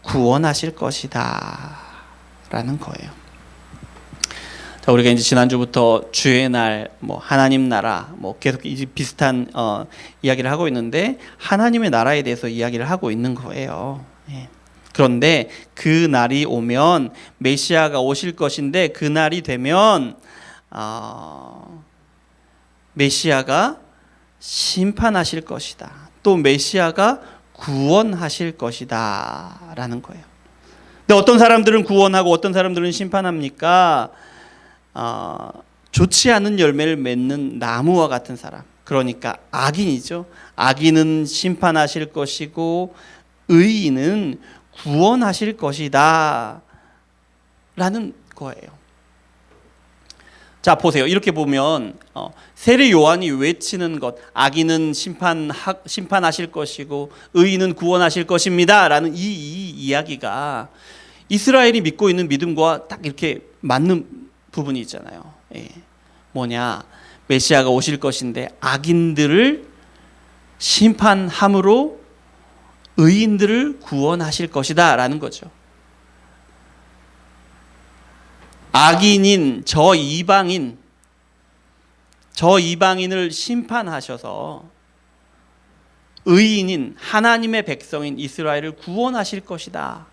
구원하실 것이다 라는 거예요. 자, 우리가 이제 지난주부터 주의 날, 하나님 나라, 계속 이제 비슷한 이야기를 하고 있는데 하나님의 나라에 대해서 이야기를 하고 있는 거예요. 예. 그런데 그 날이 오면 메시아가 오실 것인데 그 날이 되면 메시아가 심판하실 것이다. 또 메시아가 구원하실 것이다 라는 거예요. 근데 어떤 사람들은 구원하고 어떤 사람들은 심판합니까? 좋지 않은 열매를 맺는 나무와 같은 사람, 그러니까 악인이죠. 악인은 심판하실 것이고 의인은 구원하실 것이다 라는 거예요. 자, 보세요. 이렇게 보면 세례 요한이 외치는 것, 악인은 심판하실 것이고 의인은 구원하실 것입니다 라는 이 이야기가 이스라엘이 믿고 있는 믿음과 딱 이렇게 맞는 부분이 있잖아요. 예. 뭐냐? 메시아가 오실 것인데 악인들을 심판함으로 의인들을 구원하실 것이다 라는 거죠. 악인인 저 이방인을 심판하셔서 의인인 하나님의 백성인 이스라엘을 구원하실 것이다.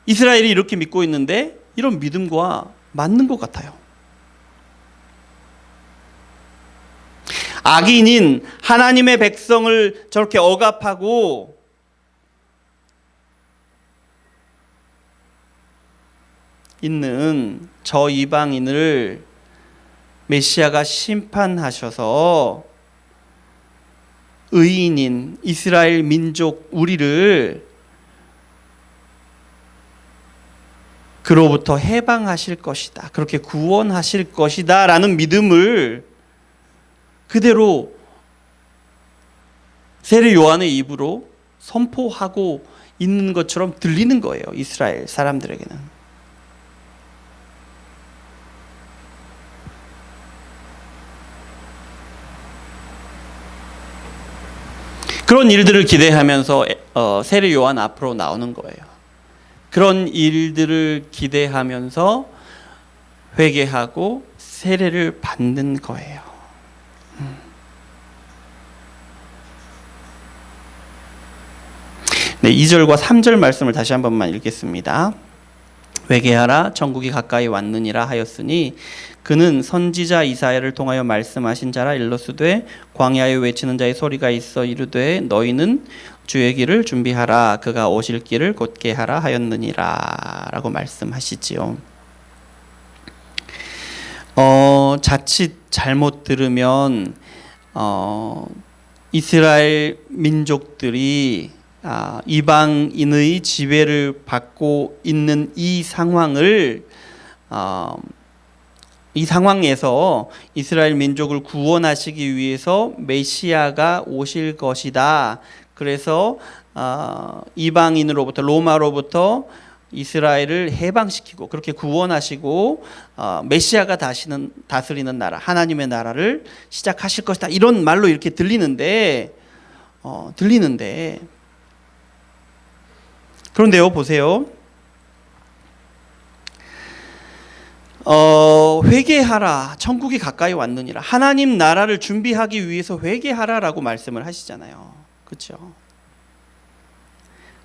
이스라엘이 이렇게 믿고 있는데 이런 믿음과 맞는 것 같아요. 악인인 하나님의 백성을 저렇게 억압하고 있는 저 이방인을 메시아가 심판하셔서 의인인 이스라엘 민족 우리를 그로부터 해방하실 것이다. 그렇게 구원하실 것이다 라는 믿음을 그대로 세례 요한의 입으로 선포하고 있는 것처럼 들리는 거예요. 이스라엘 사람들에게는. 그런 일들을 기대하면서 세례 요한 앞으로 나오는 거예요. 그런 일들을 기대하면서 회개하고 세례를 받는 거예요. 네, 2절과 3절 말씀을 다시 한 번만 읽겠습니다. 회개하라 천국이 가까이 왔느니라 하였으니 그는 선지자 이사야를 통하여 말씀하신 자라 일러스되 광야에 외치는 자의 소리가 있어 이르되 너희는 주의 길을 준비하라 그가 오실 길을 곧게 하라 하였느니라 라고 말씀하시지요. 자칫 잘못 들으면 이스라엘 민족들이 이방인의 지배를 받고 있는 이 상황에서 이스라엘 민족을 구원하시기 위해서 메시아가 오실 것이다. 그래서 이방인으로부터 로마로부터 이스라엘을 해방시키고 그렇게 구원하시고 메시아가 다스리는 나라 하나님의 나라를 시작하실 것이다. 이런 말로 이렇게 들리는데 그런데요, 보세요. 회개하라 천국이 가까이 왔느니라. 하나님 나라를 준비하기 위해서 회개하라라고 말씀을 하시잖아요. 그렇죠?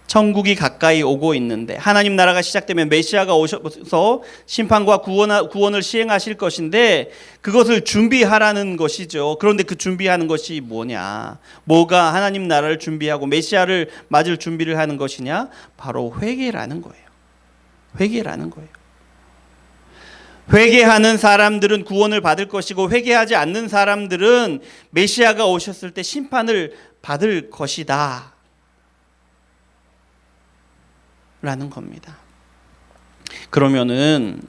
천국이 가까이 오고 있는데 하나님 나라가 시작되면 메시아가 오셔서 심판과 구원을 시행하실 것인데 그것을 준비하라는 것이죠. 그런데 그 준비하는 것이 뭐냐? 뭐가 하나님 나라를 준비하고 메시아를 맞을 준비를 하는 것이냐? 바로 회개라는 거예요. 회개라는 거예요. 회개하는 사람들은 구원을 받을 것이고 회개하지 않는 사람들은 메시아가 오셨을 때 심판을 받을 것이다 라는 겁니다. 그러면은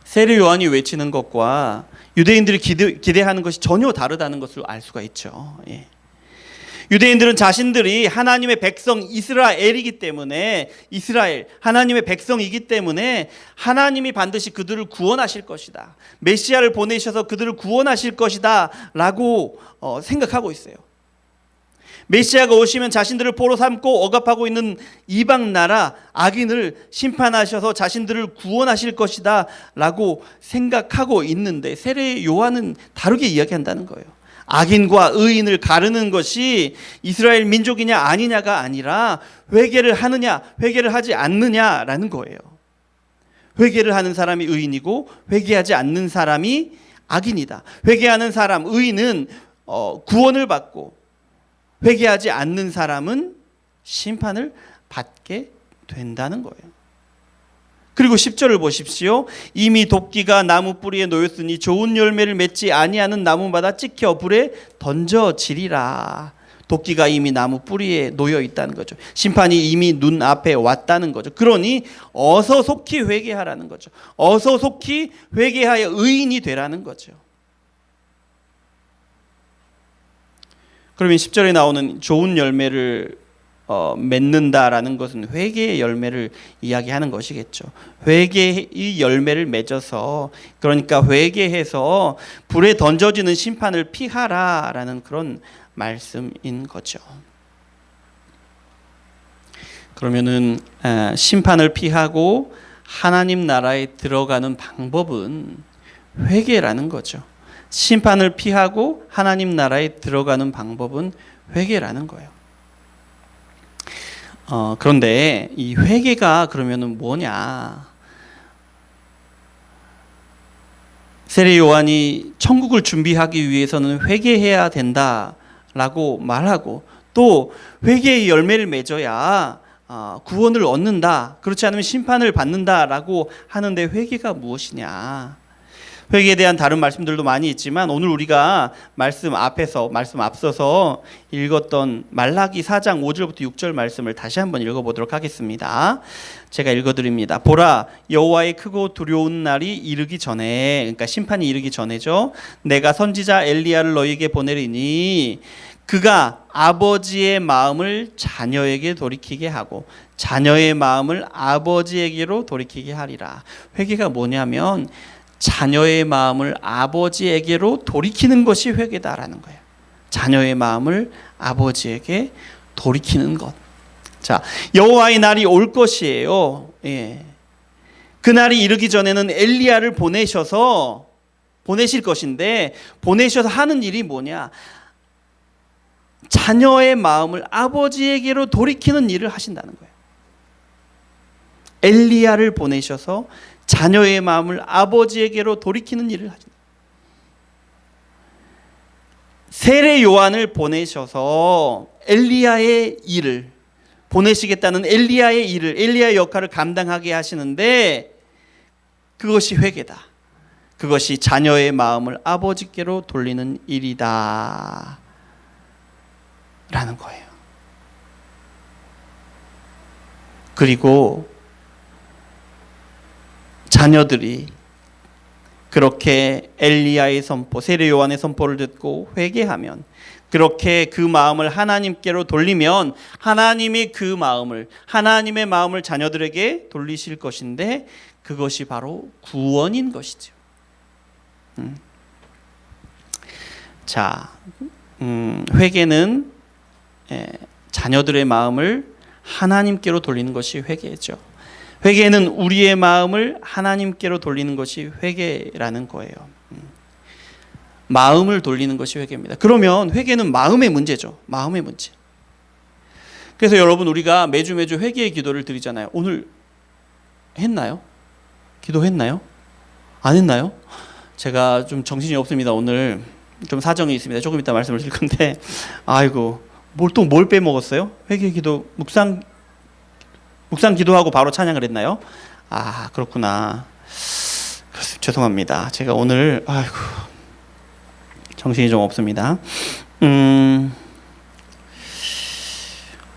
세례 요한이 외치는 것과 유대인들이 기대하는 것이 전혀 다르다는 것을 알 수가 있죠. 예. 유대인들은 자신들이 하나님의 백성 이스라엘이기 때문에 하나님의 백성이기 때문에 하나님이 반드시 그들을 구원하실 것이다. 메시아를 보내셔서 그들을 구원하실 것이다 라고 생각하고 있어요. 메시아가 오시면 자신들을 포로 삼고 억압하고 있는 이방 나라 악인을 심판하셔서 자신들을 구원하실 것이다 라고 생각하고 있는데 세례 요한은 다르게 이야기한다는 거예요. 악인과 의인을 가르는 것이 이스라엘 민족이냐 아니냐가 아니라 회개를 하느냐 회개를 하지 않느냐라는 거예요. 회개를 하는 사람이 의인이고 회개하지 않는 사람이 악인이다. 회개하는 사람 의인은 구원을 받고 회개하지 않는 사람은 심판을 받게 된다는 거예요. 그리고 10절을 보십시오. 이미 도끼가 나무 뿌리에 놓였으니 좋은 열매를 맺지 아니하는 나무마다 찍혀 불에 던져지리라. 도끼가 이미 나무 뿌리에 놓여 있다는 거죠. 심판이 이미 눈앞에 왔다는 거죠. 그러니 어서 속히 회개하라는 거죠. 어서 속히 회개하여 의인이 되라는 거죠. 그러면 10절에 나오는 좋은 열매를 맺는다라는 것은 회개의 열매를 이야기하는 것이겠죠. 회개의 열매를 맺어서 그러니까 회개해서 불에 던져지는 심판을 피하라라는 그런 말씀인 거죠. 그러면은 심판을 피하고 하나님 나라에 들어가는 방법은 회개라는 거죠. 심판을 피하고 하나님 나라에 들어가는 방법은 회개라는 거예요. 그런데 이 회개가 그러면은 뭐냐? 세례 요한이 천국을 준비하기 위해서는 회개해야 된다라고 말하고 또 회개의 열매를 맺어야 구원을 얻는다. 그렇지 않으면 심판을 받는다라고 하는데 회개가 무엇이냐? 회개에 대한 다른 말씀들도 많이 있지만 오늘 우리가 말씀 앞서서 읽었던 말라기 4장 5절부터 6절 말씀을 다시 한번 읽어보도록 하겠습니다. 제가 읽어드립니다. 보라, 여호와의 크고 두려운 날이 이르기 전에, 그러니까 심판이 이르기 전에죠. 내가 선지자 엘리야를 너희에게 보내리니 그가 아버지의 마음을 자녀에게 돌이키게 하고 자녀의 마음을 아버지에게로 돌이키게 하리라. 회개가 뭐냐면 자녀의 마음을 아버지에게로 돌이키는 것이 회개다라는 거예요. 자녀의 마음을 아버지에게 돌이키는 것. 자, 여호와의 날이 올 것이에요. 예. 그 날이 이르기 전에는 엘리야를 보내실 것인데, 보내셔서 하는 일이 뭐냐? 자녀의 마음을 아버지에게로 돌이키는 일을 하신다는 거예요. 엘리야를 보내셔서 자녀의 마음을 아버지에게로 돌이키는 일을 하신다. 세례 요한을 보내셔서 엘리야의 일을 보내시겠다는 엘리야의 역할을 감당하게 하시는데, 그것이 회개다. 그것이 자녀의 마음을 아버지께로 돌리는 일이다 라는 거예요. 그리고 자녀들이 그렇게 엘리야의 선포, 세례 요한의 선포를 듣고 회개하면, 그렇게 그 마음을 하나님께로 돌리면 하나님이 그 마음을, 하나님의 마음을 자녀들에게 돌리실 것인데, 그것이 바로 구원인 것이죠. 자, 회개는 자녀들의 마음을 하나님께로 돌리는 것이 회개죠. 회개는 우리의 마음을 하나님께로 돌리는 것이 회개라는 거예요. 마음을 돌리는 것이 회개입니다. 그러면 회개는 마음의 문제죠. 마음의 문제. 그래서 여러분, 우리가 매주 회개의 기도를 드리잖아요. 오늘 했나요? 기도했나요? 안 했나요? 제가 좀 정신이 없습니다. 오늘 좀 사정이 있습니다. 조금 이따 말씀을 드릴 건데, 아이고, 뭘 빼먹었어요? 회개 기도, 묵상 기도하고 바로 찬양을 했나요? 아, 그렇구나. 죄송합니다. 제가 오늘 정신이 좀 없습니다.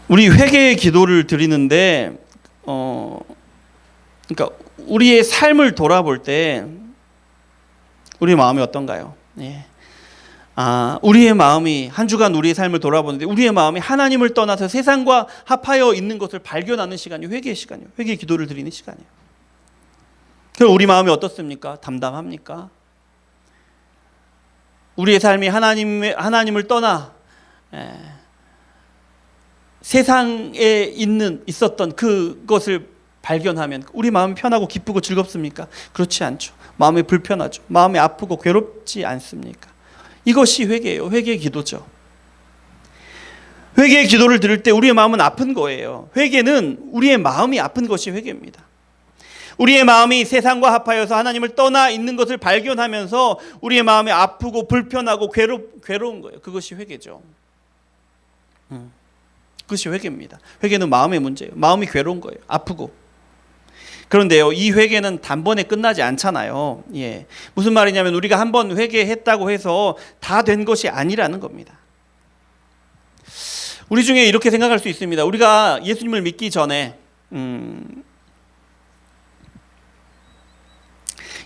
우리 회개의 기도를 드리는데, 그러니까 우리의 삶을 돌아볼 때 우리의 마음이 어떤가요? 예. 우리의 마음이, 한 주간 우리의 삶을 돌아보는데 우리의 마음이 하나님을 떠나서 세상과 합하여 있는 것을 발견하는 시간이 회개의 시간이에요. 회개의 기도를 드리는 시간이에요. 그럼 우리 마음이 어떻습니까? 담담합니까? 우리의 삶이 하나님을 떠나 세상에 있었던 그것을 발견하면 우리 마음이 편하고 기쁘고 즐겁습니까? 그렇지 않죠. 마음이 불편하죠. 마음이 아프고 괴롭지 않습니까? 이것이 회개예요. 회개의 기도죠. 회개의 기도를 들을 때 우리의 마음은 아픈 거예요. 회개는 우리의 마음이 아픈 것이 회개입니다. 우리의 마음이 세상과 합하여서 하나님을 떠나 있는 것을 발견하면서 우리의 마음이 아프고 불편하고 괴로운 거예요. 그것이 회개죠. 그것이 회개입니다. 회개는 마음의 문제예요. 마음이 괴로운 거예요. 아프고. 그런데요, 이 회개는 단번에 끝나지 않잖아요. 예. 무슨 말이냐면, 우리가 한번 회개했다고 해서 다 된 것이 아니라는 겁니다. 우리 중에 이렇게 생각할 수 있습니다. 우리가 예수님을 믿기 전에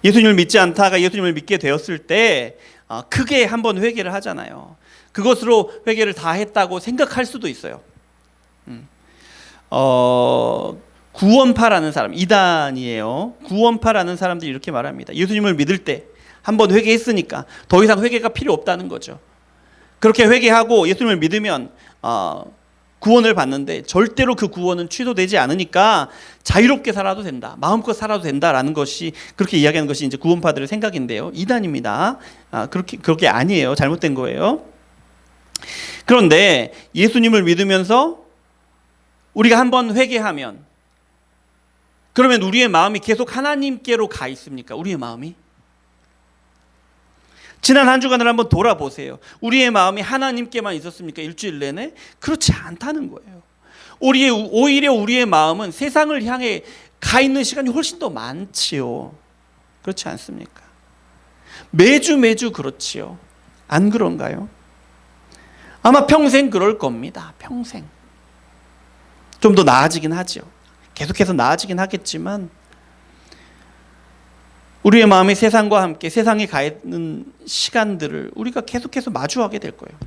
예수님을 믿지 않다가 예수님을 믿게 되었을 때 크게 한번 회개를 하잖아요. 그것으로 회개를 다 했다고 생각할 수도 있어요. 구원파라는 사람, 이단이에요. 구원파라는 사람들이 이렇게 말합니다. 예수님을 믿을 때 한번 회개했으니까 더 이상 회개가 필요 없다는 거죠. 그렇게 회개하고 예수님을 믿으면 구원을 받는데, 절대로 그 구원은 취소되지 않으니까 자유롭게 살아도 된다, 마음껏 살아도 된다라는 것이, 그렇게 이야기하는 것이 이제 구원파들의 생각인데요. 이단입니다. 그렇게 아니에요. 잘못된 거예요. 그런데 예수님을 믿으면서 우리가 한번 회개하면, 그러면 우리의 마음이 계속 하나님께로 가 있습니까? 우리의 마음이? 지난 한 주간을 한번 돌아보세요. 우리의 마음이 하나님께만 있었습니까? 일주일 내내? 그렇지 않다는 거예요. 오히려 우리의 마음은 세상을 향해 가 있는 시간이 훨씬 더 많지요. 그렇지 않습니까? 매주 그렇지요. 안 그런가요? 아마 평생 그럴 겁니다. 평생. 좀 더 나아지긴 하죠. 계속해서 나아지긴 하겠지만, 우리의 마음이 세상과 함께 세상에 가 있는 시간들을 우리가 계속해서 마주하게 될 거예요.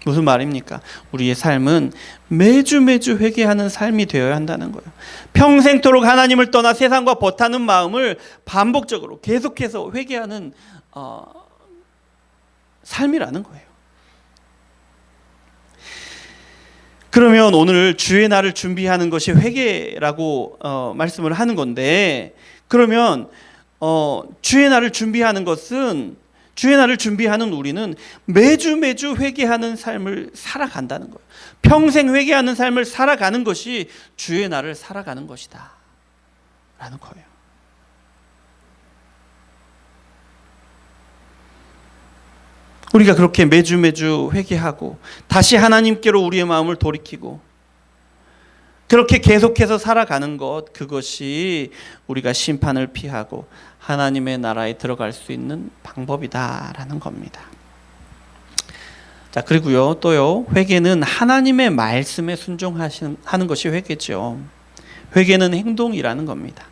무슨 말입니까? 우리의 삶은 매주 회개하는 삶이 되어야 한다는 거예요. 평생토록 하나님을 떠나 세상과 버타는 마음을 반복적으로 계속해서 회개하는 삶이라는 거예요. 그러면 오늘 주의 날을 준비하는 것이 회개라고 말씀을 하는 건데, 그러면 주의 날을 준비하는 것은, 주의 날을 준비하는 우리는 매주 회개하는 삶을 살아간다는 거예요. 평생 회개하는 삶을 살아가는 것이 주의 날을 살아가는 것이다 라는 거예요. 우리가 그렇게 매주 회개하고 다시 하나님께로 우리의 마음을 돌이키고 그렇게 계속해서 살아가는 것, 그것이 우리가 심판을 피하고 하나님의 나라에 들어갈 수 있는 방법이다라는 겁니다. 자, 그리고요, 또요, 회개는 하나님의 말씀에 순종하는 것이 회개죠. 회개는 행동이라는 겁니다.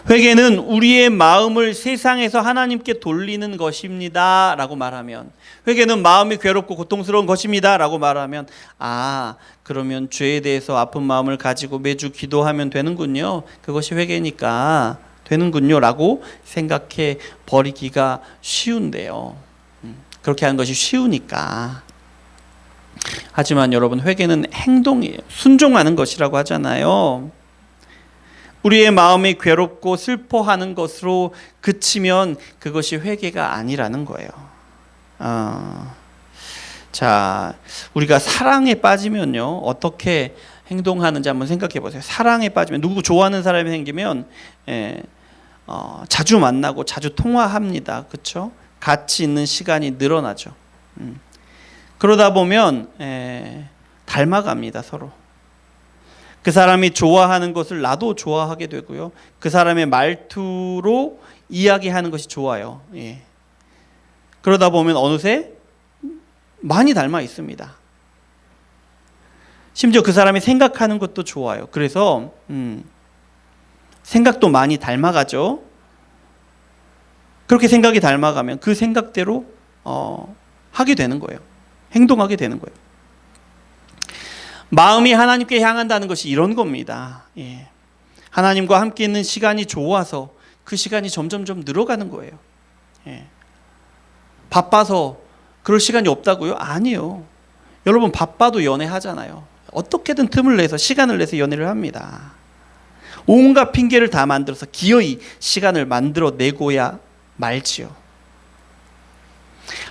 회개는 우리의 마음을 세상에서 하나님께 돌리는 것입니다 라고 말하면, 회개는 마음이 괴롭고 고통스러운 것입니다 라고 말하면, 그러면 죄에 대해서 아픈 마음을 가지고 매주 기도하면 되는군요, 그것이 회개니까 되는군요 라고 생각해 버리기가 쉬운데요. 그렇게 하는 것이 쉬우니까. 하지만 여러분, 회개는 행동이에요. 순종하는 것이라고 하잖아요. 우리의 마음이 괴롭고 슬퍼하는 것으로 그치면 그것이 회개가 아니라는 거예요. 자, 우리가 사랑에 빠지면요, 어떻게 행동하는지 한번 생각해 보세요. 사랑에 빠지면, 누구 좋아하는 사람이 생기면 자주 만나고 자주 통화합니다. 그렇죠? 같이 있는 시간이 늘어나죠. 그러다 보면 닮아갑니다, 서로. 그 사람이 좋아하는 것을 나도 좋아하게 되고요, 그 사람의 말투로 이야기하는 것이 좋아요. 그러다 보면 어느새 많이 닮아 있습니다. 심지어 그 사람이 생각하는 것도 좋아요. 그래서 생각도 많이 닮아가죠. 그렇게 생각이 닮아가면 그 생각대로 하게 되는 거예요. 행동하게 되는 거예요. 마음이 하나님께 향한다는 것이 이런 겁니다. 하나님과 함께 있는 시간이 좋아서 그 시간이 점점 늘어가는 거예요. 바빠서 그럴 시간이 없다고요? 아니요. 여러분, 바빠도 연애하잖아요. 어떻게든 틈을 내서, 시간을 내서 연애를 합니다. 온갖 핑계를 다 만들어서 기어이 시간을 만들어내고야 말지요.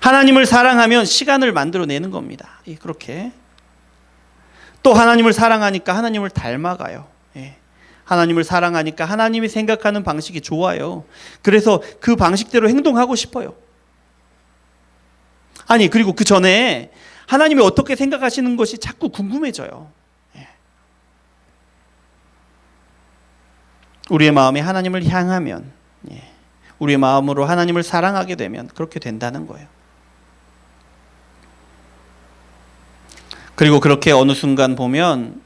하나님을 사랑하면 시간을 만들어내는 겁니다. 그렇게. 또 하나님을 사랑하니까 하나님을 닮아가요. 하나님을 사랑하니까 하나님이 생각하는 방식이 좋아요. 그래서 그 방식대로 행동하고 싶어요. 그리고 그 전에 하나님이 어떻게 생각하시는 것이 자꾸 궁금해져요. 우리의 마음이 하나님을 향하면, 우리의 마음으로 하나님을 사랑하게 되면 그렇게 된다는 거예요. 그리고 그렇게 어느 순간 보면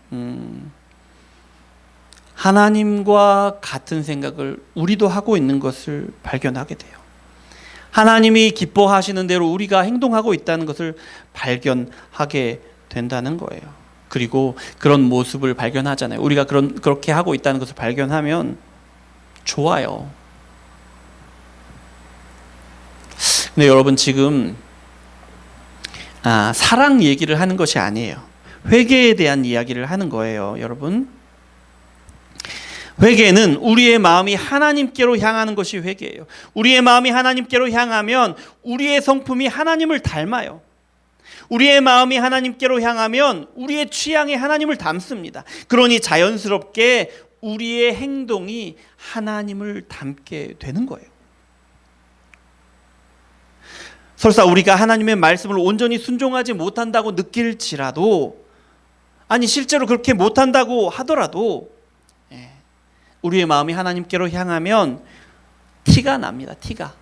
하나님과 같은 생각을 우리도 하고 있는 것을 발견하게 돼요. 하나님이 기뻐하시는 대로 우리가 행동하고 있다는 것을 발견하게 된다는 거예요. 그리고 그런 모습을 발견하잖아요. 우리가 그렇게 하고 있다는 것을 발견하면 좋아요. 근데 여러분, 지금 사랑 얘기를 하는 것이 아니에요. 회개에 대한 이야기를 하는 거예요, 여러분. 회개는 우리의 마음이 하나님께로 향하는 것이 회개예요. 우리의 마음이 하나님께로 향하면 우리의 성품이 하나님을 닮아요. 우리의 마음이 하나님께로 향하면 우리의 취향이 하나님을 닮습니다. 그러니 자연스럽게 우리의 행동이 하나님을 닮게 되는 거예요. 설사 우리가 하나님의 말씀을 온전히 순종하지 못한다고 느낄지라도, 실제로 그렇게 못한다고 하더라도 우리의 마음이 하나님께로 향하면 티가 납니다. 티가.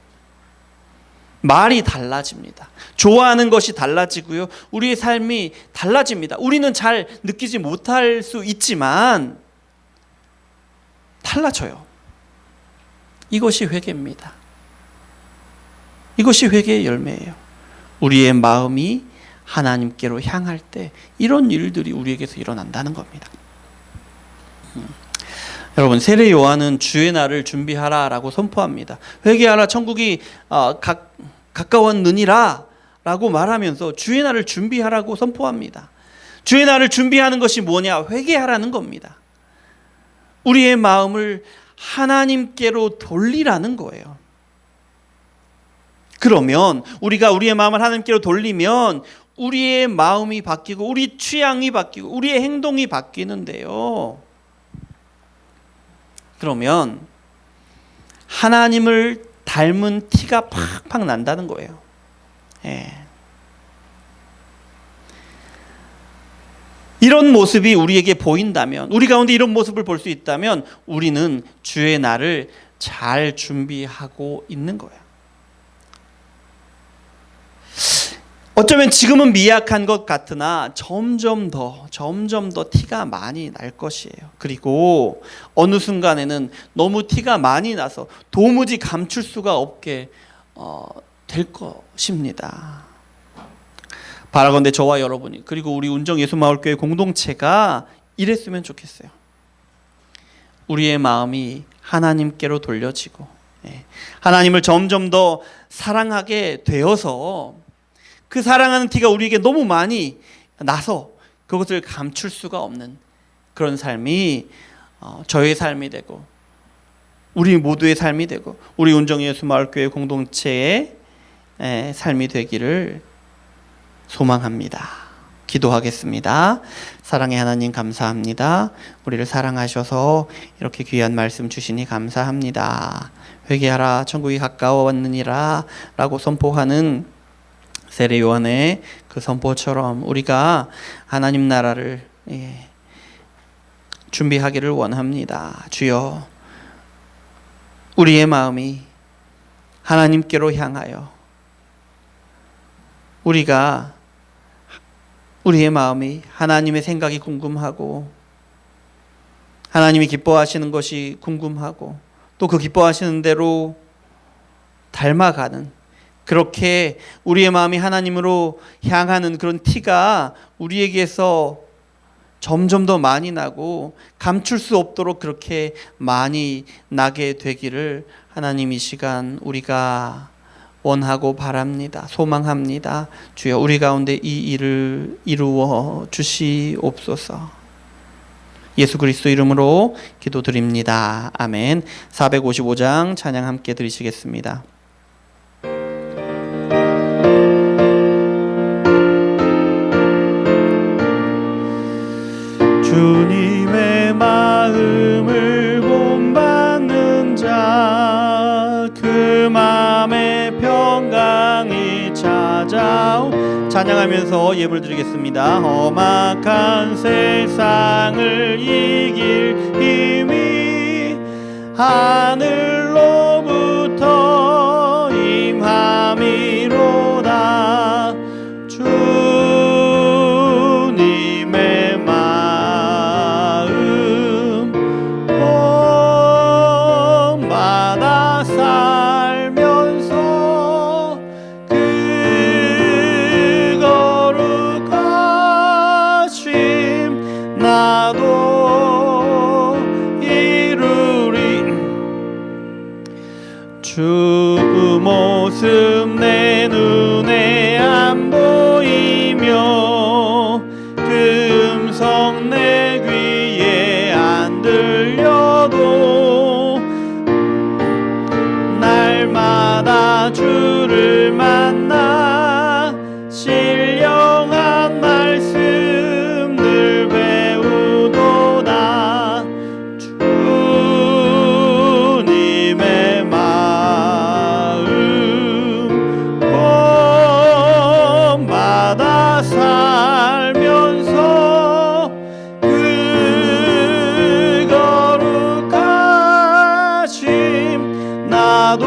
말이 달라집니다. 좋아하는 것이 달라지고요, 우리의 삶이 달라집니다. 우리는 잘 느끼지 못할 수 있지만 달라져요. 이것이 회개입니다. 이것이 회개의 열매예요. 우리의 마음이 하나님께로 향할 때 이런 일들이 우리에게서 일어난다는 겁니다. 여러분, 세례 요한은 주의 날을 준비하라 라고 선포합니다. 회개하라, 천국이 가까웠느니라 라고 말하면서 주의 날을 준비하라고 선포합니다. 주의 날을 준비하는 것이 뭐냐? 회개하라는 겁니다. 우리의 마음을 하나님께로 돌리라는 거예요. 그러면 우리가 우리의 마음을 하나님께로 돌리면 우리의 마음이 바뀌고 우리 취향이 바뀌고 우리의 행동이 바뀌는데요. 그러면 하나님을 닮은 티가 팍팍 난다는 거예요. 이런 모습이 우리에게 보인다면, 우리 가운데 이런 모습을 볼 수 있다면 우리는 주의 날을 잘 준비하고 있는 거예요. 어쩌면 지금은 미약한 것 같으나 점점 더 티가 많이 날 것이에요. 그리고 어느 순간에는 너무 티가 많이 나서 도무지 감출 수가 없게 될 것입니다. 바라건대 저와 여러분이, 그리고 우리 운정 예수마을교회 공동체가 이랬으면 좋겠어요. 우리의 마음이 하나님께로 돌려지고 하나님을 점점 더 사랑하게 되어서 그 사랑하는 티가 우리에게 너무 많이 나서 그것을 감출 수가 없는 그런 삶이 저의 삶이 되고 우리 모두의 삶이 되고 우리 운정 예수마을교회 공동체의 삶이 되기를 소망합니다. 기도하겠습니다. 사랑의 하나님 감사합니다. 우리를 사랑하셔서 이렇게 귀한 말씀 주시니 감사합니다. 회개하라 천국이 가까워왔느니라 라고 선포하는 세례 요한의 그 선포처럼 우리가 하나님 나라를 준비하기를 원합니다. 주여, 우리의 마음이 하나님께로 향하여 우리의 마음이 하나님의 생각이 궁금하고 하나님이 기뻐하시는 것이 궁금하고 또 그 기뻐하시는 대로 닮아가는, 그렇게 우리의 마음이 하나님으로 향하는 그런 티가 우리에게서 점점 더 많이 나고 감출 수 없도록 그렇게 많이 나게 되기를 하나님 이 시간 우리가 원하고 바랍니다. 소망합니다. 주여, 우리 가운데 이 일을 이루어 주시옵소서. 예수 그리스도 이름으로 기도드립니다. 아멘. 455장 찬양 함께 드리시겠습니다. 주님의 마음을 본받는 자, 그 마음의 평강이 찾아오. 찬양하면서 예물 드리겠습니다. 험악한 세상을 이길 힘이 하늘로부터 임함이로다. 주님의 마음 본받아 살면서 그 거룩하심 나도 이루리. 주 모습 내 눈에 안 보이며 그 음성 내 귀에 안 들려도 날마다 주를 만나 신령한 말씀 늘 배우도다. 주님의 마음 본받아 살면서 그 거룩하심 나도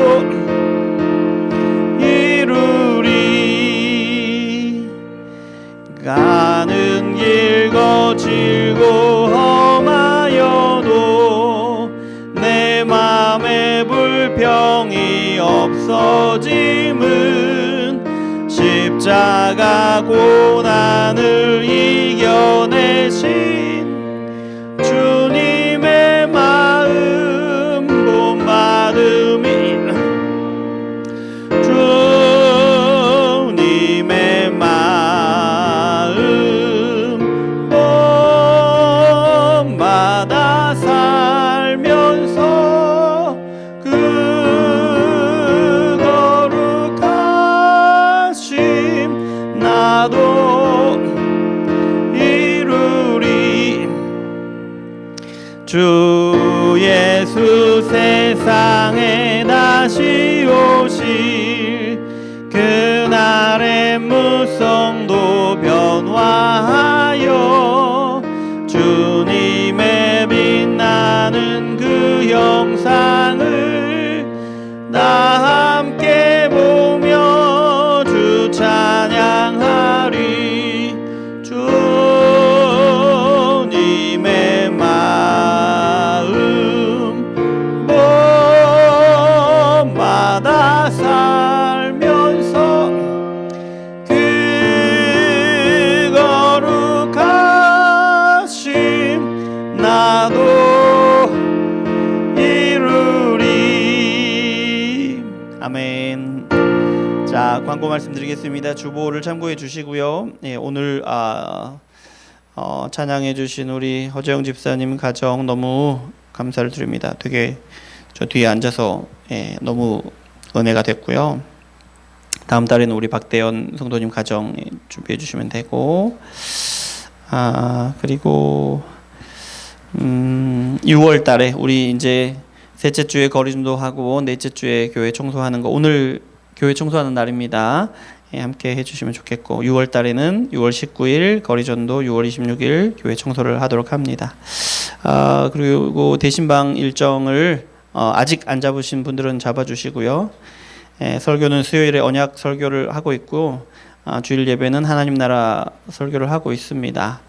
이루리. 가는 길 거칠고 험하여도 내 맘에 불평이 없어짐은 십자가 고난을 이겨내신 주님의 마음 본받음이. 주님의 주 예수 세상에 다시 오실 그날의 무성도 변화하여 주님의 빛나는 그 영상을 다 함께 보며 주 찬양하리. 주님의 마음 봄마다 살면서 그 거룩하심 나도 이루리. 아멘. 자, 광고 말씀드리겠습니다. 주보를 참고해 주시고요. 예, 오늘 찬양해 주신 우리 허재영 집사님 가정 너무 감사를 드립니다. 되게 저 뒤에 앉아서 너무 은혜가 됐고요. 다음 달에는 우리 박대현 성도님 가정 준비해 주시면 되고, 그리고 6월 달에 우리 이제 셋째 주에 거리준도 하고 넷째 주에 교회 청소하는 거, 오늘 교회 청소하는 날입니다. 함께 해주시면 좋겠고, 6월 달에는 6월 19일 거리전도, 6월 26일 교회 청소를 하도록 합니다. 그리고 대신방 일정을 아직 안 잡으신 분들은 잡아주시고요. 설교는 수요일에 언약 설교를 하고 있고, 주일 예배는 하나님 나라 설교를 하고 있습니다.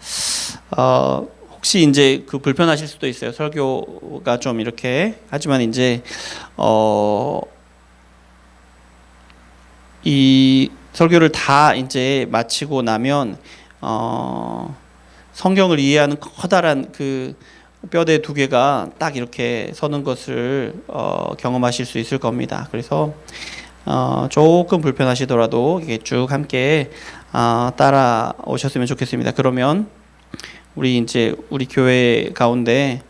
혹시 이제 그 불편하실 수도 있어요. 설교가 좀 이렇게 하지만 이제 이 설교를 다 이제 마치고 나면 성경을 이해하는 커다란 그 뼈대 두 개가 딱 이렇게 서는 것을 경험하실 수 있을 겁니다. 그래서 조금 불편하시더라도 이게 쭉 함께 따라오셨으면 좋겠습니다. 그러면 우리 교회 가운데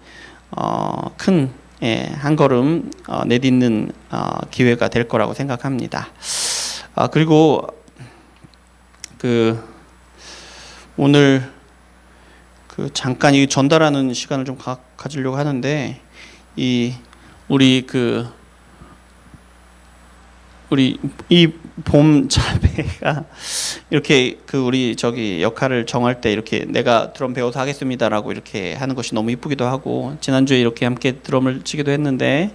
큰 한 걸음 내딛는 기회가 될 거라고 생각합니다. 그리고 오늘 잠깐 이 전달하는 시간을 좀 가지려고 하는데, 우리 이 봄 자매가 이렇게 우리 역할을 정할 때 이렇게 내가 드럼 배워서 하겠습니다라고 이렇게 하는 것이 너무 이쁘기도 하고, 지난주에 이렇게 함께 드럼을 치기도 했는데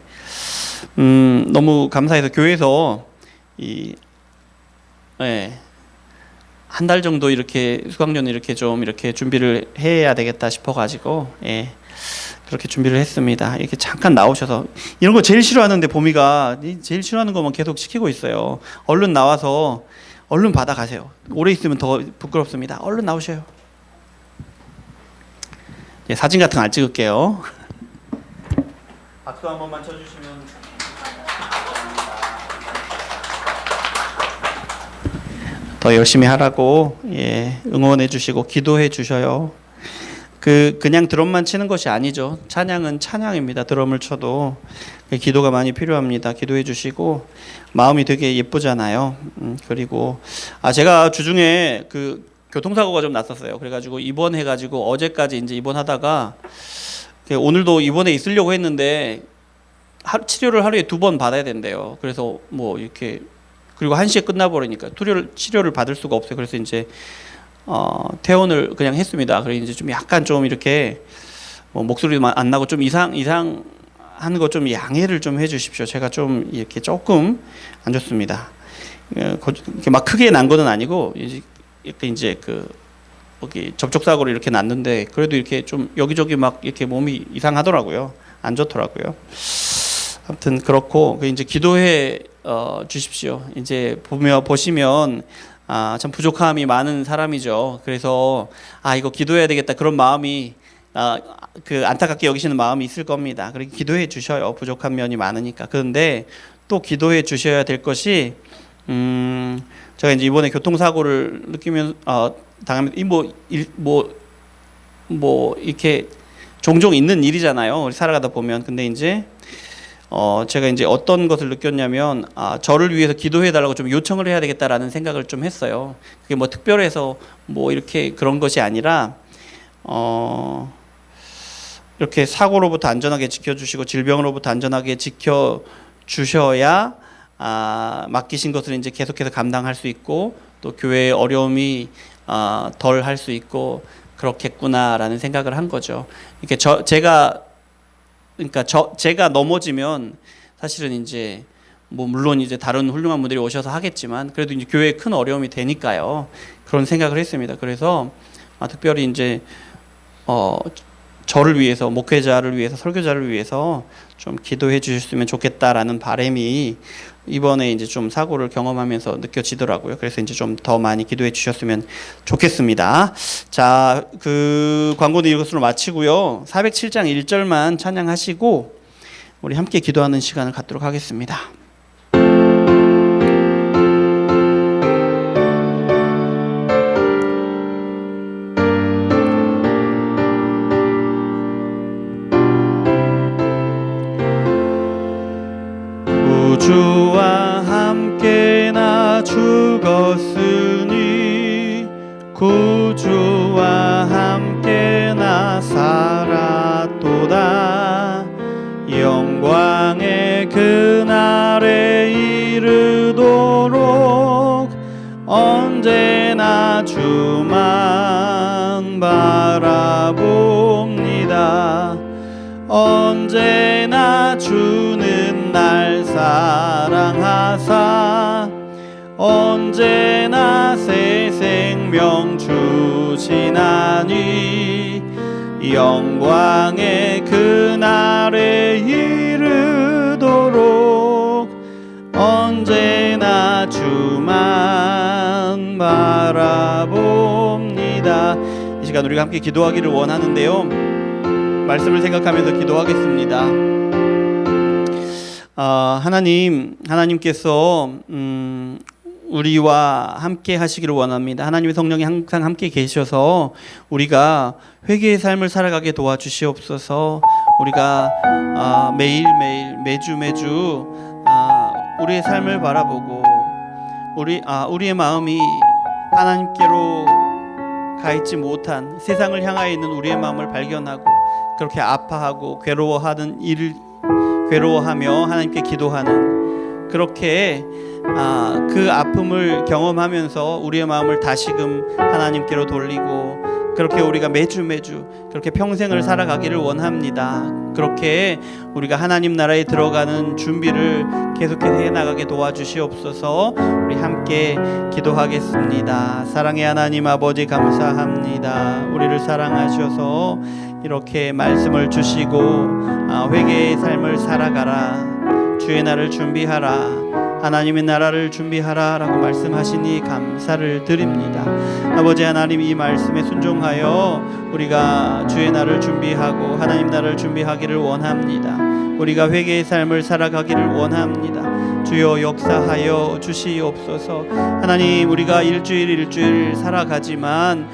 너무 감사해서 교회에서 한 달 정도 이렇게 수강료는 이렇게 좀 이렇게 준비를 해야 되겠다 싶어가지고 그렇게 준비를 했습니다. 이렇게 잠깐 나오셔서, 이런 거 제일 싫어하는데 봄이가 제일 싫어하는 것만 계속 시키고 있어요. 얼른 나와서 얼른 받아가세요. 오래 있으면 더 부끄럽습니다. 얼른 나오셔요. 사진 같은 거 안 찍을게요. 박수 한 번만 쳐주시면. 더 열심히 하라고 응원해 주시고 기도해 주셔요. 그냥 드럼만 치는 것이 아니죠. 찬양은 찬양입니다. 드럼을 쳐도 기도가 많이 필요합니다. 기도해 주시고, 마음이 되게 예쁘잖아요. 그리고 제가 주중에 교통사고가 좀 났었어요. 그래가지고 입원해가지고 어제까지 이제 입원하다가 오늘도 입원해 있으려고 했는데 치료를 하루에 2번 받아야 된대요. 그래서 뭐 이렇게, 그리고 1시에 끝나버리니까 치료를 받을 수가 없어요. 그래서 이제 퇴원을 그냥 했습니다. 그래서 이제 좀 약간 좀 이렇게 목소리도 안 나고 좀 이상한 거 좀 양해를 좀 해주십시오. 제가 좀 이렇게 조금 안 좋습니다. 이렇게 막 크게 난 거는 아니고 이제 여기 접촉 사고로 이렇게 났는데, 그래도 이렇게 좀 여기저기 막 이렇게 몸이 이상하더라고요. 안 좋더라고요. 아무튼 그렇고, 이제 기도해 주십시오. 이제 보시면 참 부족함이 많은 사람이죠. 그래서 이거 기도해야 되겠다, 그런 마음이 안타깝게 여기시는 마음이 있을 겁니다. 그렇게 기도해 주셔요. 부족한 면이 많으니까. 그런데 또 기도해 주셔야 될 것이, 제가 이제 이번에 교통사고를 당하면 이렇게 종종 있는 일이잖아요. 우리 살아가다 보면. 근데 이제 제가 이제 어떤 것을 느꼈냐면, 저를 위해서 기도해 달라고 좀 요청을 해야 되겠다라는 생각을 좀 했어요. 그게 뭐 특별해서 뭐 이렇게 그런 것이 아니라 이렇게 사고로부터 안전하게 지켜주시고 질병으로부터 안전하게 지켜주셔야 맡기신 것을 이제 계속해서 감당할 수 있고 또 교회의 어려움이 덜 할 수 있고 그렇겠구나라는 생각을 한 거죠. 이렇게 제가 넘어지면 사실은 이제 뭐 물론 이제 다른 훌륭한 분들이 오셔서 하겠지만 그래도 이제 교회에 큰 어려움이 되니까요. 그런 생각을 했습니다. 그래서 특별히 이제 저를 위해서 목회자를 위해서 설교자를 위해서 좀 기도해 주셨으면 좋겠다라는 바람이 이번에 이제 좀 사고를 경험하면서 느껴지더라고요. 그래서 이제 좀 더 많이 기도해 주셨으면 좋겠습니다. 자, 그 광고는 이것으로 마치고요. 407장 1절만 찬양하시고 우리 함께 기도하는 시간을 갖도록 하겠습니다. 주와 함께 나 죽었으니 구주와 함께 나 살았도다. 영광의 그날에 이르도록 언제나 주만 바라봅니다. 언제나 주는 날 사랑하사 언제나 새 생명 주시나니 영광의 그날에 이르도록 언제나 주만 바라봅니다. 이 시간 우리가 함께 기도하기를 원하는데요. 말씀을 생각하면서 기도하겠습니다. 하나님께서 우리와 함께 하시기를 원합니다. 하나님의 성령이 항상 함께 계셔서 우리가 회개의 삶을 살아가게 도와주시옵소서. 우리가 매일매일 매주 우리의 삶을 바라보고 우리의 마음이 하나님께로 가 있지 못한 세상을 향하여 있는 우리의 마음을 발견하고 그렇게 아파하고 괴로워하며 하나님께 기도하는 그렇게 그 아픔을 경험하면서 우리의 마음을 다시금 하나님께로 돌리고 그렇게 우리가 매주 그렇게 평생을 살아가기를 원합니다. 그렇게 우리가 하나님 나라에 들어가는 준비를 계속해서 해나가게 도와주시옵소서. 우리 함께 기도하겠습니다. 사랑의 하나님 아버지 감사합니다. 우리를 사랑하셔서 이렇게 말씀을 주시고 회개의 삶을 살아가라, 주의 날을 준비하라, 하나님의 나라를 준비하라 라고 말씀하시니 감사를 드립니다. 아버지 하나님, 이 말씀에 순종하여 우리가 주의 날을 준비하고 하나님 나라를 준비하기를 원합니다. 우리가 회개의 삶을 살아가기를 원합니다. 주여 역사하여 주시옵소서. 하나님, 우리가 일주일 살아가지만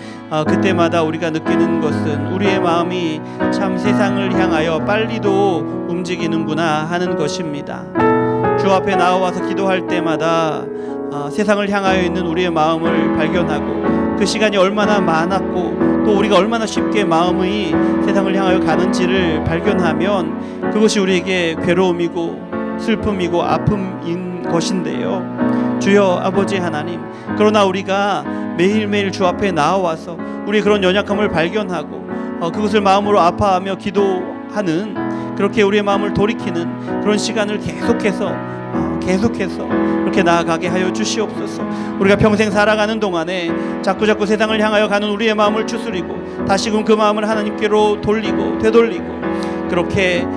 그때마다 우리가 느끼는 것은 우리의 마음이 참 세상을 향하여 빨리도 움직이는구나 하는 것입니다. 주 앞에 나와서 기도할 때마다 세상을 향하여 있는 우리의 마음을 발견하고 그 시간이 얼마나 많았고 또 우리가 얼마나 쉽게 마음이 세상을 향하여 가는지를 발견하면 그것이 우리에게 괴로움이고 슬픔이고 아픔인 것인데요. 주여 아버지 하나님, 그러나 우리가 매일매일 주 앞에 나와서 우리의 그런 연약함을 발견하고 그것을 마음으로 아파하며 기도하는, 그렇게 우리의 마음을 돌이키는 그런 시간을 계속해서 그렇게 나아가게 하여 주시옵소서. 우리가 평생 살아가는 동안에 자꾸 세상을 향하여 가는 우리의 마음을 추스리고 다시금 그 마음을 하나님께로 돌리고 되돌리고 그렇게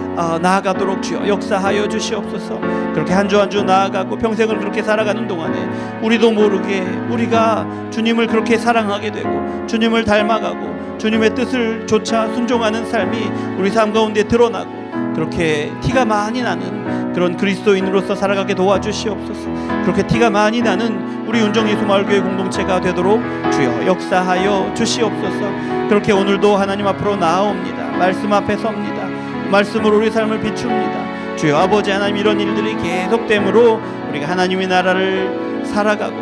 나아가도록 주여 역사하여 주시옵소서. 그렇게 한 주 한 주 나아가고 평생을 그렇게 살아가는 동안에 우리도 모르게 우리가 주님을 그렇게 사랑하게 되고 주님을 닮아가고 주님의 뜻을 조차 순종하는 삶이 우리 삶 가운데 드러나고 그렇게 티가 많이 나는 그런 그리스도인으로서 살아가게 도와주시옵소서. 그렇게 티가 많이 나는 우리 운정예수마을교회 공동체가 되도록 주여 역사하여 주시옵소서. 그렇게 오늘도 하나님 앞으로 나아옵니다. 말씀 앞에 섭니다. 말씀으로 우리 삶을 비춥니다. 주여 아버지 하나님, 이런 일들이 계속되므로 우리가 하나님의 나라를 살아가고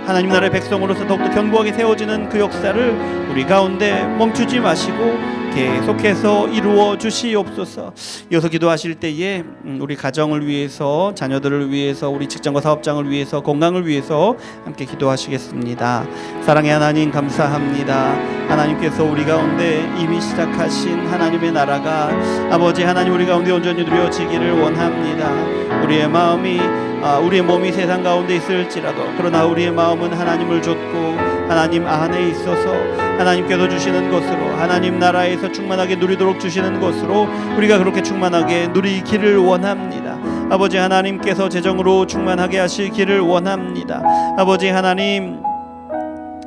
하나님 나라의 백성으로서 더욱더 견고하게 세워지는 그 역사를 우리 가운데 멈추지 마시고 계속해서 이루어 주시옵소서. 이어서 기도하실 때에 우리 가정을 위해서, 자녀들을 위해서, 우리 직장과 사업장을 위해서, 건강을 위해서 함께 기도하시겠습니다. 사랑의 하나님 감사합니다. 하나님께서 우리 가운데 이미 시작하신 하나님의 나라가 아버지 하나님 우리 가운데 온전히 누려지기를 원합니다. 우리의 마음이 우리의 몸이 세상 가운데 있을지라도 그러나 우리의 마음은 하나님을 좇고 하나님 안에 있어서 하나님께서 주시는 것으로 하나님 나라에서 충만하게 누리도록 주시는 것으로 우리가 그렇게 충만하게 누리기를 원합니다. 아버지 하나님께서 재정으로 충만하게 하시기를 원합니다. 아버지 하나님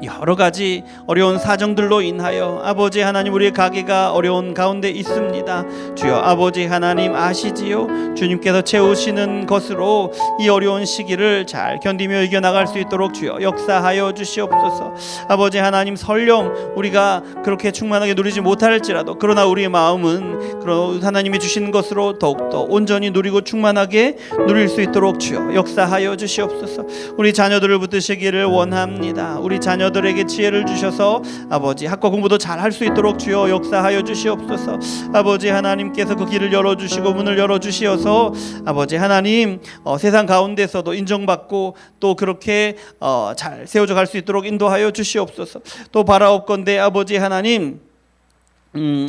여러 가지 어려운 사정들로 인하여 아버지 하나님 우리의 가게가 어려운 가운데 있습니다. 주여 아버지 하나님 아시지요? 주님께서 채우시는 것으로 이 어려운 시기를 잘 견디며 이겨나갈 수 있도록 주여 역사하여 주시옵소서. 아버지 하나님 설령 우리가 그렇게 충만하게 누리지 못할지라도 그러나 우리의 마음은 하나님이 주신 것으로 더욱더 온전히 누리고 충만하게 누릴 수 있도록 주여 역사하여 주시옵소서. 우리 자녀들을 붙드시기를 원합니다. 우리 자녀들에게 지혜를 주셔서 아버지 학과 공부도 잘 할 수 있도록 주여 역사하여 주시옵소서. 아버지 하나님께서 그 길을 열어주시고 문을 열어주시어서 아버지 하나님 세상 가운데서도 인정받고 또 그렇게 잘 세워져 갈 수 있도록 인도하여 주시옵소서. 또 바라옵건대 아버지 하나님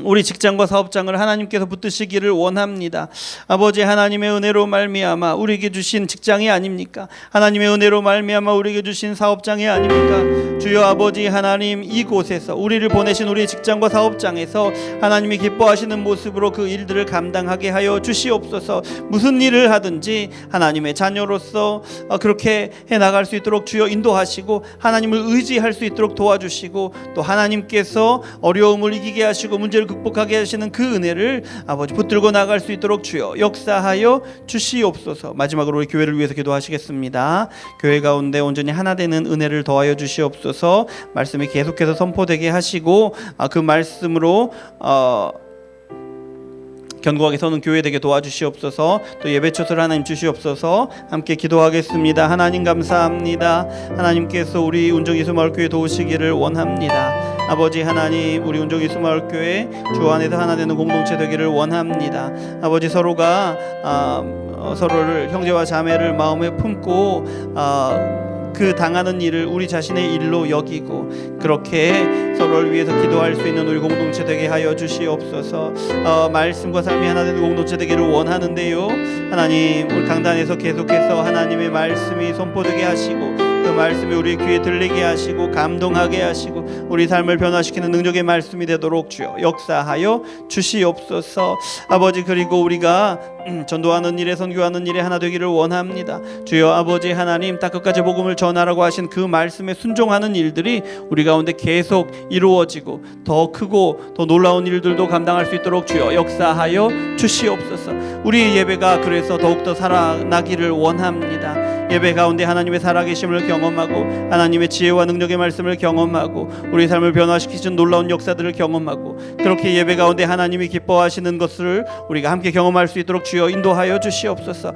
우리 직장과 사업장을 하나님께서 붙드시기를 원합니다. 아버지 하나님의 은혜로 말미암아 우리에게 주신 직장이 아닙니까? 하나님의 은혜로 말미암아 우리에게 주신 사업장이 아닙니까? 주여 아버지 하나님 이곳에서 우리를 보내신 우리 직장과 사업장에서 하나님이 기뻐하시는 모습으로 그 일들을 감당하게 하여 주시옵소서. 무슨 일을 하든지 하나님의 자녀로서 그렇게 해나갈 수 있도록 주여 인도하시고 하나님을 의지할 수 있도록 도와주시고 또 하나님께서 어려움을 이기게 하시고 문제를 극복하게 하시는 그 은혜를 아버지 붙들고 나갈 수 있도록 주여 역사하여 주시옵소서. 마지막으로 우리 교회를 위해서 기도하시겠습니다. 교회 가운데 온전히 하나 되는 은혜를 더하여 주시옵소서. 말씀이 계속해서 선포되게 하시고 그 말씀으로 견고하게 서는 교회 되게 도와주시옵소서. 또 예배 초소를 하나님 주시옵소서. 함께 기도하겠습니다. 하나님 감사합니다. 하나님께서 우리 운정예수마을교회 도우시기를 원합니다. 아버지 하나님 우리 운정예수마을교회 주 안에서 하나 되는 공동체 되기를 원합니다. 아버지 서로가 서로를 형제와 자매를 마음에 품고 그 당하는 일을 우리 자신의 일로 여기고 그렇게 서로를 위해서 기도할 수 있는 우리 공동체 되게 하여 주시옵소서. 말씀과 삶이 하나 되는 공동체 되기를 원하는데요. 하나님 우리 강단에서 계속해서 하나님의 말씀이 선포되게 하시고 그 말씀이 우리 귀에 들리게 하시고 감동하게 하시고 우리 삶을 변화시키는 능력의 말씀이 되도록 주여 역사하여 주시옵소서. 아버지 그리고 우리가 전도하는 일에 선교하는 일에 하나 되기를 원합니다. 주여 아버지 하나님 딱 끝까지 복음을 전하라고 하신 그 말씀에 순종하는 일들이 우리 가운데 계속 이루어지고 더 크고 더 놀라운 일들도 감당할 수 있도록 주여 역사하여 주시옵소서. 우리 예배가 그래서 더욱더 살아나기를 원합니다. 예배 가운데 하나님의 살아계심을 경험하고 하나님의 지혜와 능력의 말씀을 경험하고 우리 삶을 변화시키신 놀라운 역사들을 경험하고 그렇게 예배 가운데 하나님이 기뻐하시는 것을 우리가 함께 경험할 수 있도록 주여 인도하여 주시옵소서.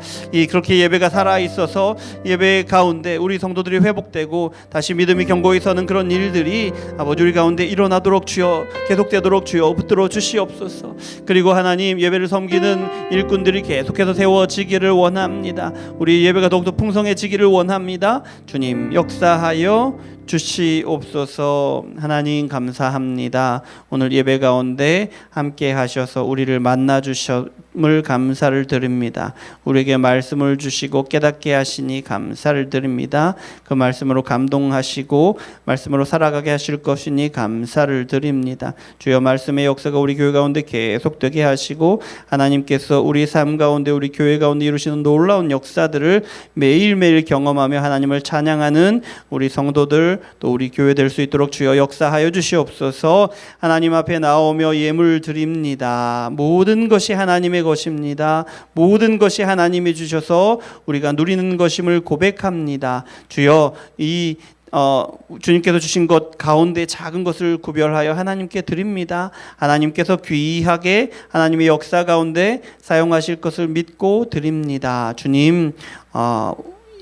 그렇게 예배가 살아있어서 예배 가운데 우리 성도들이 회복되고 다시 믿음이 견고히 서는 그런 일들이 아버지 우리 가운데 일어나도록 주여 계속되도록 주여 붙들어 주시옵소서. 그리고 하나님 예배를 섬기는 일꾼들이 계속해서 세워지기를 원합니다. 우리 예배가 더욱더 풍성해지기를 원합니다. 주님 역사하여 주시옵소서. 하나님 감사합니다. 오늘 예배 가운데 함께 하셔서 우리를 만나 주심을 감사를 드립니다. 우리에게 말씀을 주시고 깨닫게 하시니 감사를 드립니다. 그 말씀으로 감동하시고 말씀으로 살아가게 하실 것이니 감사를 드립니다. 주여 말씀의 역사가 우리 교회 가운데 계속되게 하시고 하나님께서 우리 삶 가운데 우리 교회 가운데 이루시는 놀라운 역사들을 매일매일 경험하며 하나님을 찬양하는 우리 성도들 또 우리 교회 될 수 있도록 주여 역사하여 주시옵소서. 하나님 앞에 나오며 예물 드립니다. 모든 것이 하나님의 것입니다. 모든 것이 하나님이 주셔서 우리가 누리는 것임을 고백합니다. 주여 주님께서 주신 것 가운데 작은 것을 구별하여 하나님께 드립니다. 하나님께서 귀하게 하나님의 역사 가운데 사용하실 것을 믿고 드립니다. 주님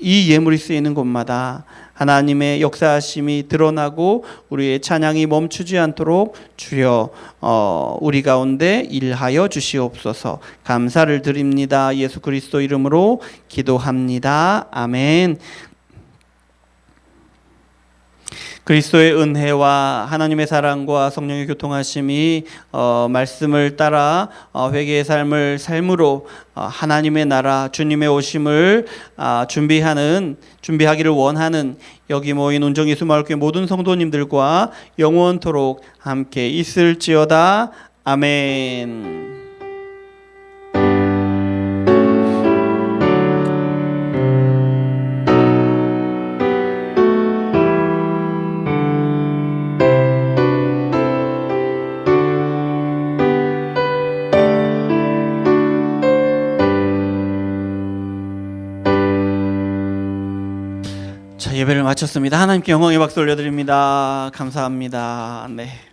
이 예물이 쓰이는 곳마다 하나님의 역사하심이 드러나고 우리의 찬양이 멈추지 않도록 주여 우리 가운데 일하여 주시옵소서. 감사를 드립니다. 예수 그리스도 이름으로 기도합니다. 아멘. 그리스도의 은혜와 하나님의 사랑과 성령의 교통하심이 말씀을 따라 회개의 삶을 삶으로 하나님의 나라 주님의 오심을 준비하기를 원하는 여기 모인 온정예수 마을교회 모든 성도님들과 영원토록 함께 있을지어다. 아멘. 자, 예배를 마쳤습니다. 하나님께 영광의 박수 올려드립니다. 감사합니다. 네.